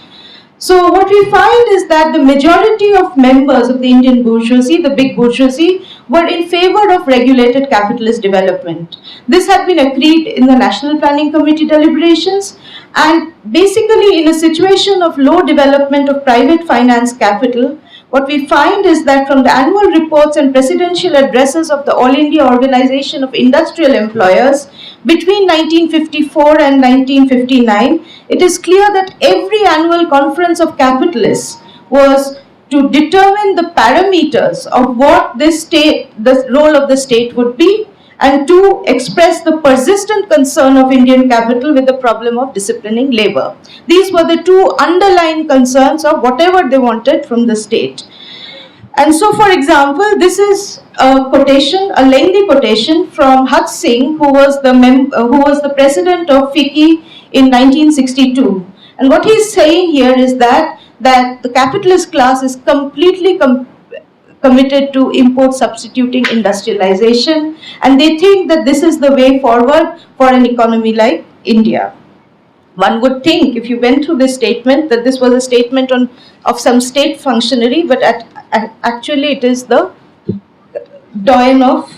So what we find is that the majority of members of the Indian bourgeoisie, the big bourgeoisie, were in favor of regulated capitalist development. This had been agreed in the National Planning Committee deliberations, and basically in a situation of low development of private finance capital, what we find is that from the annual reports and presidential addresses of the All India Organization of Industrial Employers between 1954 and 1959, it is clear that every annual conference of capitalists was to determine the parameters of what the role of the state would be, and to express the persistent concern of Indian capital with the problem of disciplining labor. These were the two underlying concerns of whatever they wanted from the state. And so, for example, this is a quotation, a lengthy quotation from Hutch Singh, who was the president of FICCI in 1962. And what he is saying here is that the capitalist class is completely committed to import substituting industrialization, and they think that this is the way forward for an economy like India. One would think, if you went through this statement, that this was a statement of some state functionary, but actually it is the doyen of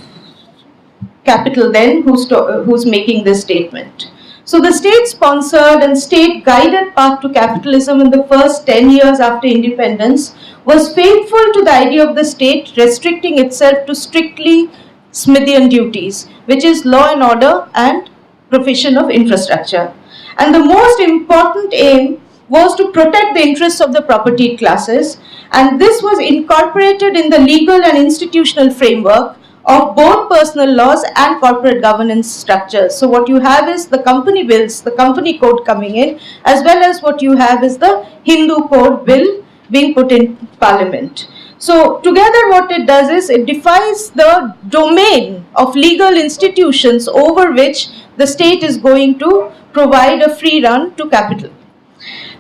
capital then who's making this statement. So the state-sponsored and state-guided path to capitalism in the first 10 years after independence was faithful to the idea of the state restricting itself to strictly Smithian duties, which is law and order and provision of infrastructure. And the most important aim was to protect the interests of the propertied classes, and this was incorporated in the legal and institutional framework of both personal laws and corporate governance structures. So what you have is the company bills, the company code coming in, as well as what you have is the Hindu code bill being put in parliament. So together what it does is it defines the domain of legal institutions over which the state is going to provide a free run to capital.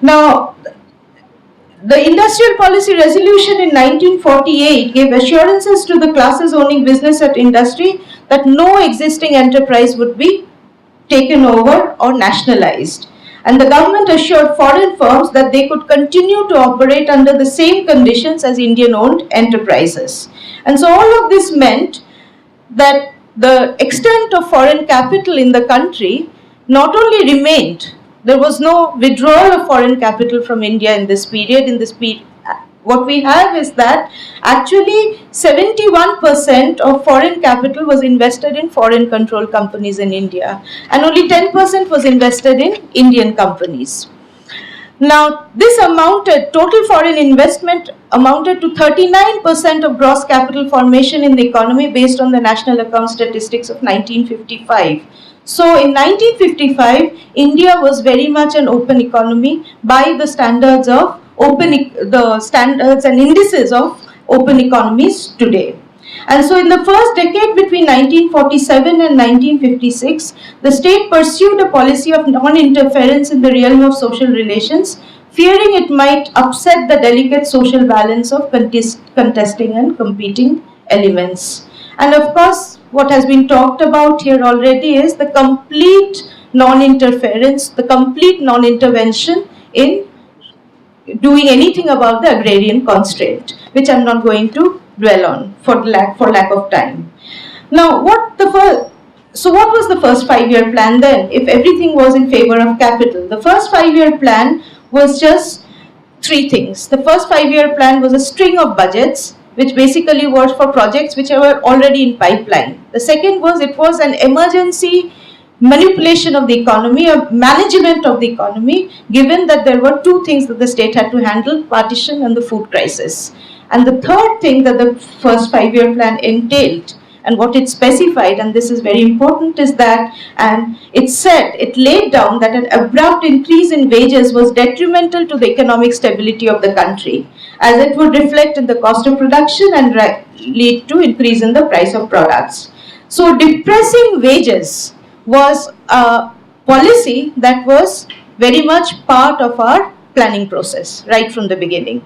Now, the Industrial Policy Resolution in 1948 gave assurances to the classes owning business at industry that no existing enterprise would be taken over or nationalized. And the government assured foreign firms that they could continue to operate under the same conditions as Indian-owned enterprises. And so all of this meant that the extent of foreign capital in the country not only remained, there was no withdrawal of foreign capital from India in this period. What we have is that actually 71% of foreign capital was invested in foreign controlled companies in India, and only 10% was invested in Indian companies. Now, this total foreign investment amounted to 39% of gross capital formation in the economy based on the National Account Statistics of 1955. So in 1955, India was very much an open economy by the standards of the standards and indices of open economies today. And so in the first decade between 1947 and 1956, the state pursued a policy of non-interference in the realm of social relations, fearing it might upset the delicate social balance of contesting and competing elements. And of course, what has been talked about here already is the complete non-interference, the complete non-intervention in doing anything about the agrarian constraint, which I'm not going to dwell on for lack of time. Now, what was the first 5-year plan then, if everything was in favor of capital? The first 5-year plan was just three things. The first 5-year plan was a string of budgets, which basically was for projects which were already in pipeline. The second was, it was an emergency manipulation of the economy, a management of the economy, given that there were two things that the state had to handle, partition and the food crisis. And the third thing that the first 5-year plan entailed, and what it specified, and this is very important, is that, and it laid down that an abrupt increase in wages was detrimental to the economic stability of the country, as it would reflect in the cost of production and lead to increase in the price of products. So depressing wages was a policy that was very much part of our planning process right from the beginning.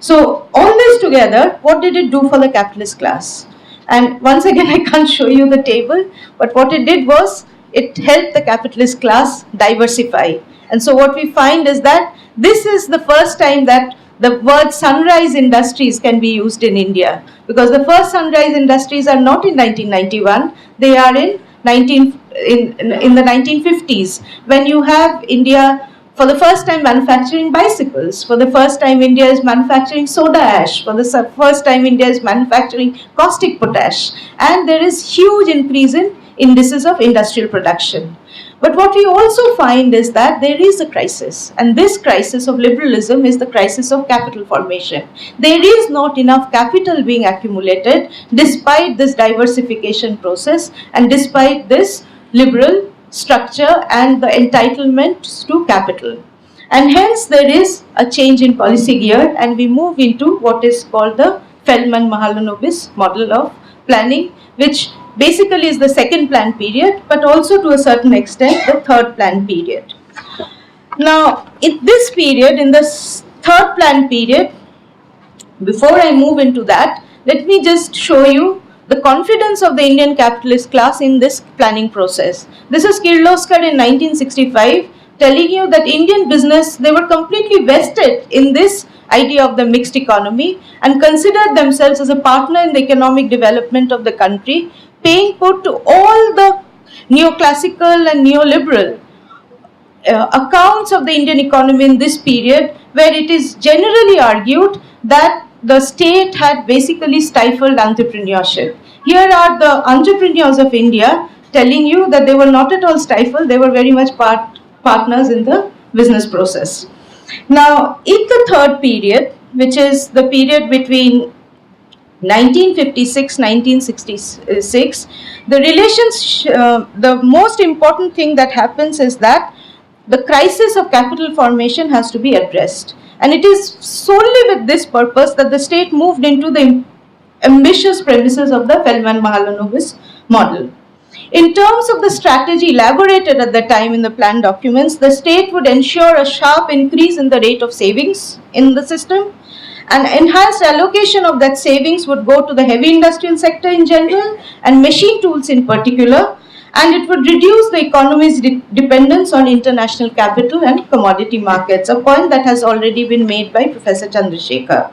So all this together, what did it do for the capitalist class? And once again, I can't show you the table, but what it did was it helped the capitalist class diversify. And so what we find is that this is the first time that the word sunrise industries can be used in India, because the first sunrise industries are not in 1991, they are in the 1950s, when you have India for the first time manufacturing bicycles, for the first time India is manufacturing soda ash, for the first time India is manufacturing caustic potash, and there is huge increase in indices of industrial production. But what we also find is that there is a crisis, and this crisis of liberalism is the crisis of capital formation. There is not enough capital being accumulated despite this diversification process and despite this liberal structure and the entitlement to capital. And hence there is a change in policy gear, and we move into what is called the Fellman-Mahalanobis model of planning, which basically is the second plan period, but also to a certain extent the third plan period. Now, in this period, in the third plan period, before I move into that, let me just show you the confidence of the Indian capitalist class in this planning process. This is Kirloskar in 1965 telling you that Indian business, they were completely vested in this idea of the mixed economy and considered themselves as a partner in the economic development of the country, paying put to all the neoclassical and neoliberal accounts of the Indian economy in this period, where it is generally argued that the state had basically stifled entrepreneurship. Here are the entrepreneurs of India telling you that they were not at all stifled, they were very much partners in the business process. Now, in the third period, which is the period between 1956-1966, the relations, the most important thing that happens is that the crisis of capital formation has to be addressed. And it is solely with this purpose that the state moved into the ambitious premises of the Fellman-Mahalanobis model. In terms of the strategy elaborated at the time in the plan documents, the state would ensure a sharp increase in the rate of savings in the system. An enhanced allocation of that savings would go to the heavy industrial sector in general and machine tools in particular, and it would reduce the economy's dependence on international capital and commodity markets, a point that has already been made by Professor Chandrasekhar.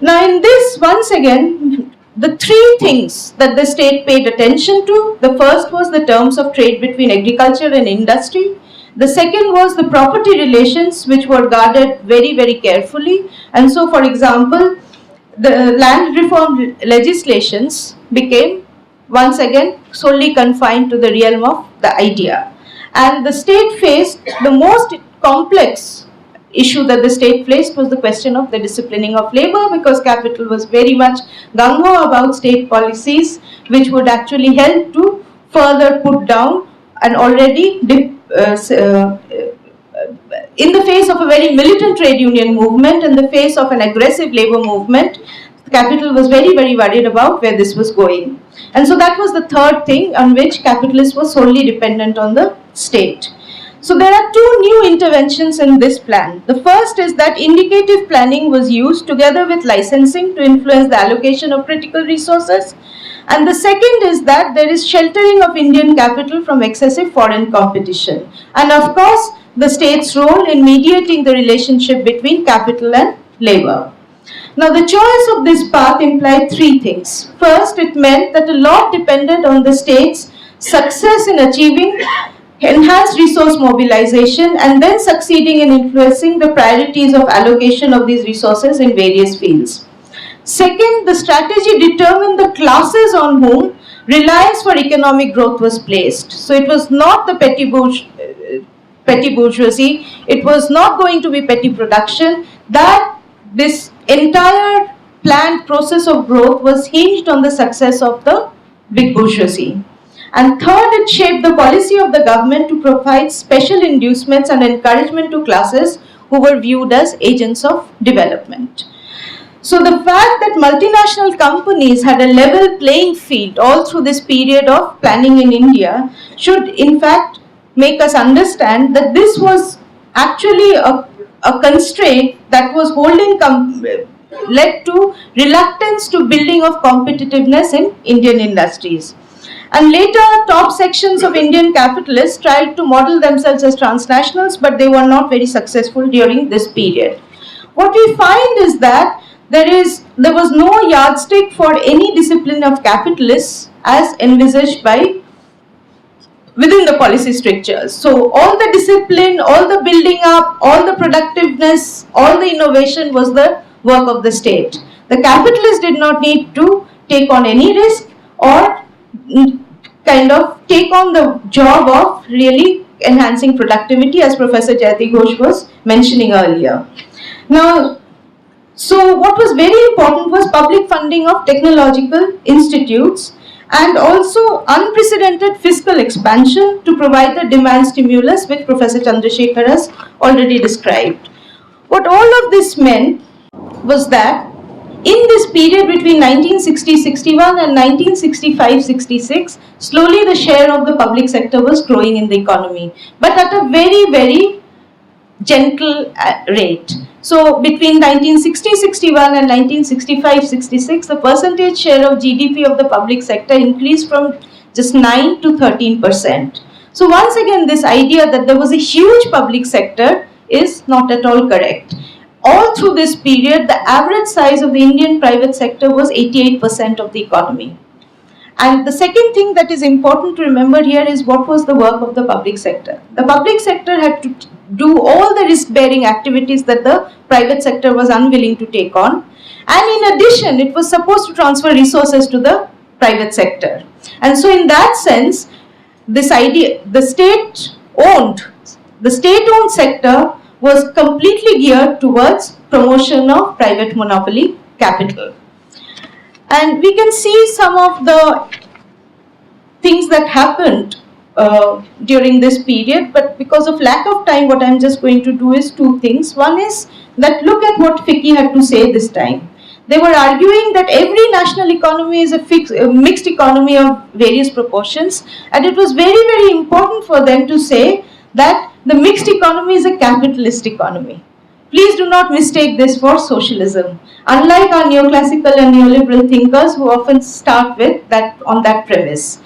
Now, in this, once again, the three things that the state paid attention to, the first was the terms of trade between agriculture and industry. The second was the property relations, which were guarded very, very carefully. And so, for example, the land reform legislations became once again solely confined to the realm of the idea. And the state faced the most complex issue that the state faced was the question of the disciplining of labor, because capital was very much gung-ho about state policies which would actually help to further put down an already in the face of a very militant trade union movement, in the face of an aggressive labor movement, capital was very, very worried about where this was going. And so that was the third thing on which capitalists were solely dependent on the state. So there are two new interventions in this plan. The first is that indicative planning was used together with licensing to influence the allocation of critical resources. And the second is that there is sheltering of Indian capital from excessive foreign competition. And of course, the state's role in mediating the relationship between capital and labor. Now, the choice of this path implied three things. First, it meant that a lot depended on the state's success in achieving enhanced resource mobilization and then succeeding in influencing the priorities of allocation of these resources in various fields. Second, the strategy determined the classes on whom reliance for economic growth was placed. So it was not the petty bourgeoisie, it was not going to be petty production, that this entire planned process of growth was hinged on the success of the big bourgeoisie. And third, it shaped the policy of the government to provide special inducements and encouragement to classes who were viewed as agents of development. So the fact that multinational companies had a level playing field all through this period of planning in India should in fact make us understand that this was actually a constraint that was holding led to reluctance to building of competitiveness in Indian industries. And later, top sections of Indian capitalists tried to model themselves as transnationals, but they were not very successful during this period. What we find is that there was no yardstick for any discipline of capitalists as envisaged by within the policy strictures. So all the discipline, all the building up, all the productiveness, all the innovation was the work of the state. The capitalists did not need to take on any risk or kind of take on the job of really enhancing productivity, as Professor Jayati Ghosh was mentioning earlier. Now, so what was very important was public funding of technological institutes and also unprecedented fiscal expansion to provide the demand stimulus which Professor Chandrasekhar has already described. What all of this meant was that in this period between 1960-61 and 1965-66, slowly the share of the public sector was growing in the economy, but at a very, very gentle rate. So between 1960-61 and 1965-66, the percentage share of GDP of the public sector increased from just 9 to 13%. So once again, this idea that there was a huge public sector is not at all correct. All through this period, the average size of the Indian private sector was 88% of the economy. And the second thing that is important to remember here is what was the work of the public sector. The public sector had to do all the risk-bearing activities that the private sector was unwilling to take on. And in addition, it was supposed to transfer resources to the private sector. And so in that sense, this idea, the state-owned sector was completely geared towards promotion of private monopoly capital. And we can see some of the things that happened during this period, but because of lack of time, what I'm just going to do is two things. One is that look at what FICCI had to say this time. They were arguing that every national economy is a mixed economy of various proportions, and it was very, very important for them to say that the mixed economy is a capitalist economy. Please do not mistake this for socialism. Unlike our neoclassical and neoliberal thinkers who often start with that on that premise.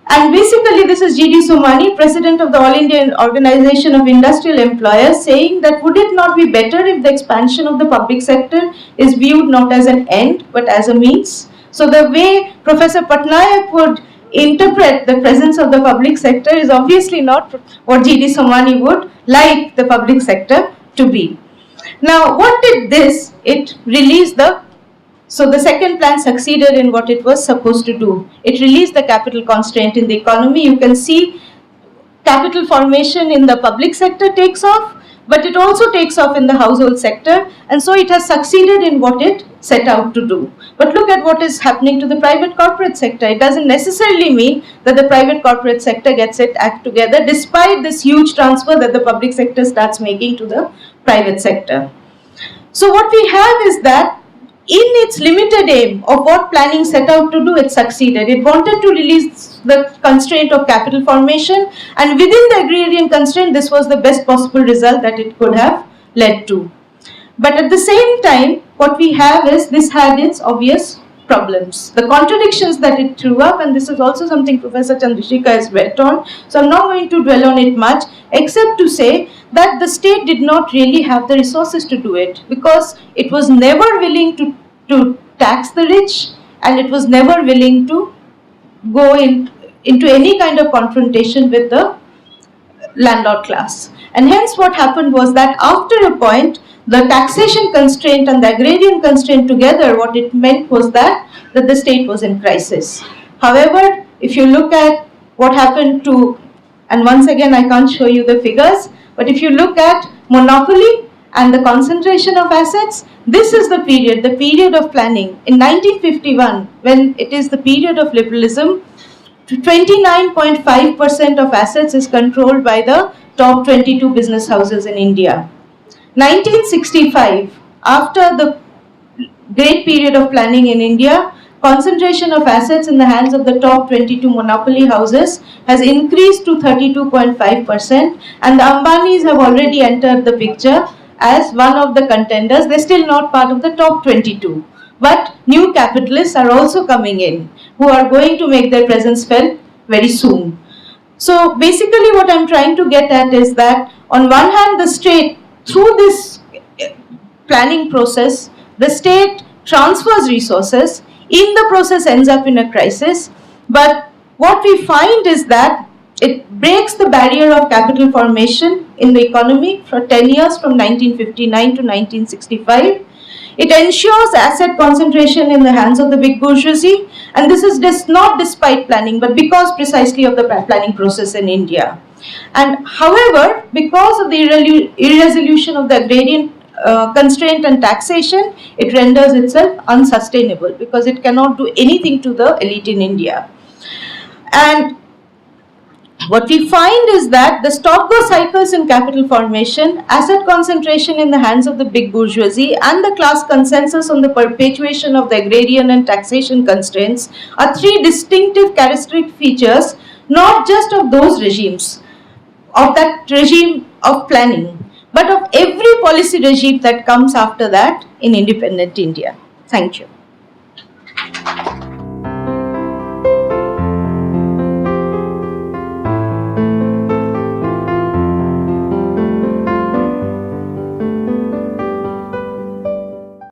And basically this is G.D. Somani, President of the All India Organization of Industrial Employers, saying that would it not be better if the expansion of the public sector is viewed not as an end but as a means? So the way Professor Patnaik would interpret the presence of the public sector is obviously not what G.D. Somani would like the public sector to be. Now, what did this? It released so the second plan succeeded in what it was supposed to do. It released the capital constraint in the economy. You can see capital formation in the public sector takes off, but it also takes off in the household sector, and so it has succeeded in what it set out to do. But look at what is happening to the private corporate sector. It doesn't necessarily mean that the private corporate sector gets its act together, despite this huge transfer that the public sector starts making to the private sector. So what we have is that in its limited aim of what planning set out to do, it succeeded. It wanted to release the constraint of capital formation, and within the agrarian constraint, this was the best possible result that it could have led to. But at the same time, what we have is this had its obvious problems. The contradictions that it threw up, and this is also something Professor Chandrasekhar has dwelt on, so I'm not going to dwell on it much, except to say that the state did not really have the resources to do it, because it was never willing to tax the rich, and it was never willing to go into any kind of confrontation with the landlord class. And hence what happened was that after a point, the taxation constraint and the agrarian constraint together, what it meant was that the state was in crisis. However, if you look at what happened to, and once again I can't show you the figures, but if you look at monopoly and the concentration of assets, this is the period of planning. In 1951, when it is the period of liberalism, 29.5% of assets is controlled by the top 22 business houses in India. 1965, after the great period of planning in India, concentration of assets in the hands of the top 22 monopoly houses has increased to 32.5%, and the Ambanis have already entered the picture, as one of the contenders. They're still not part of the top 22. But new capitalists are also coming in who are going to make their presence felt very soon. So basically what I'm trying to get at is that on one hand the state, through this planning process, the state transfers resources, in the process ends up in a crisis, but what we find is that it breaks the barrier of capital formation in the economy for 10 years from 1959 to 1965. It ensures asset concentration in the hands of the big bourgeoisie, and this is just not despite planning, but because precisely of the planning process in India. And however, because of the irresolution of the agrarian constraint and taxation, it renders itself unsustainable because it cannot do anything to the elite in India. And what we find is that the stop-go cycles in capital formation, asset concentration in the hands of the big bourgeoisie, and the class consensus on the perpetuation of the agrarian and taxation constraints are three distinctive characteristic features, not just of those regimes, of that regime of planning, but of every policy regime that comes after that in independent India. Thank you.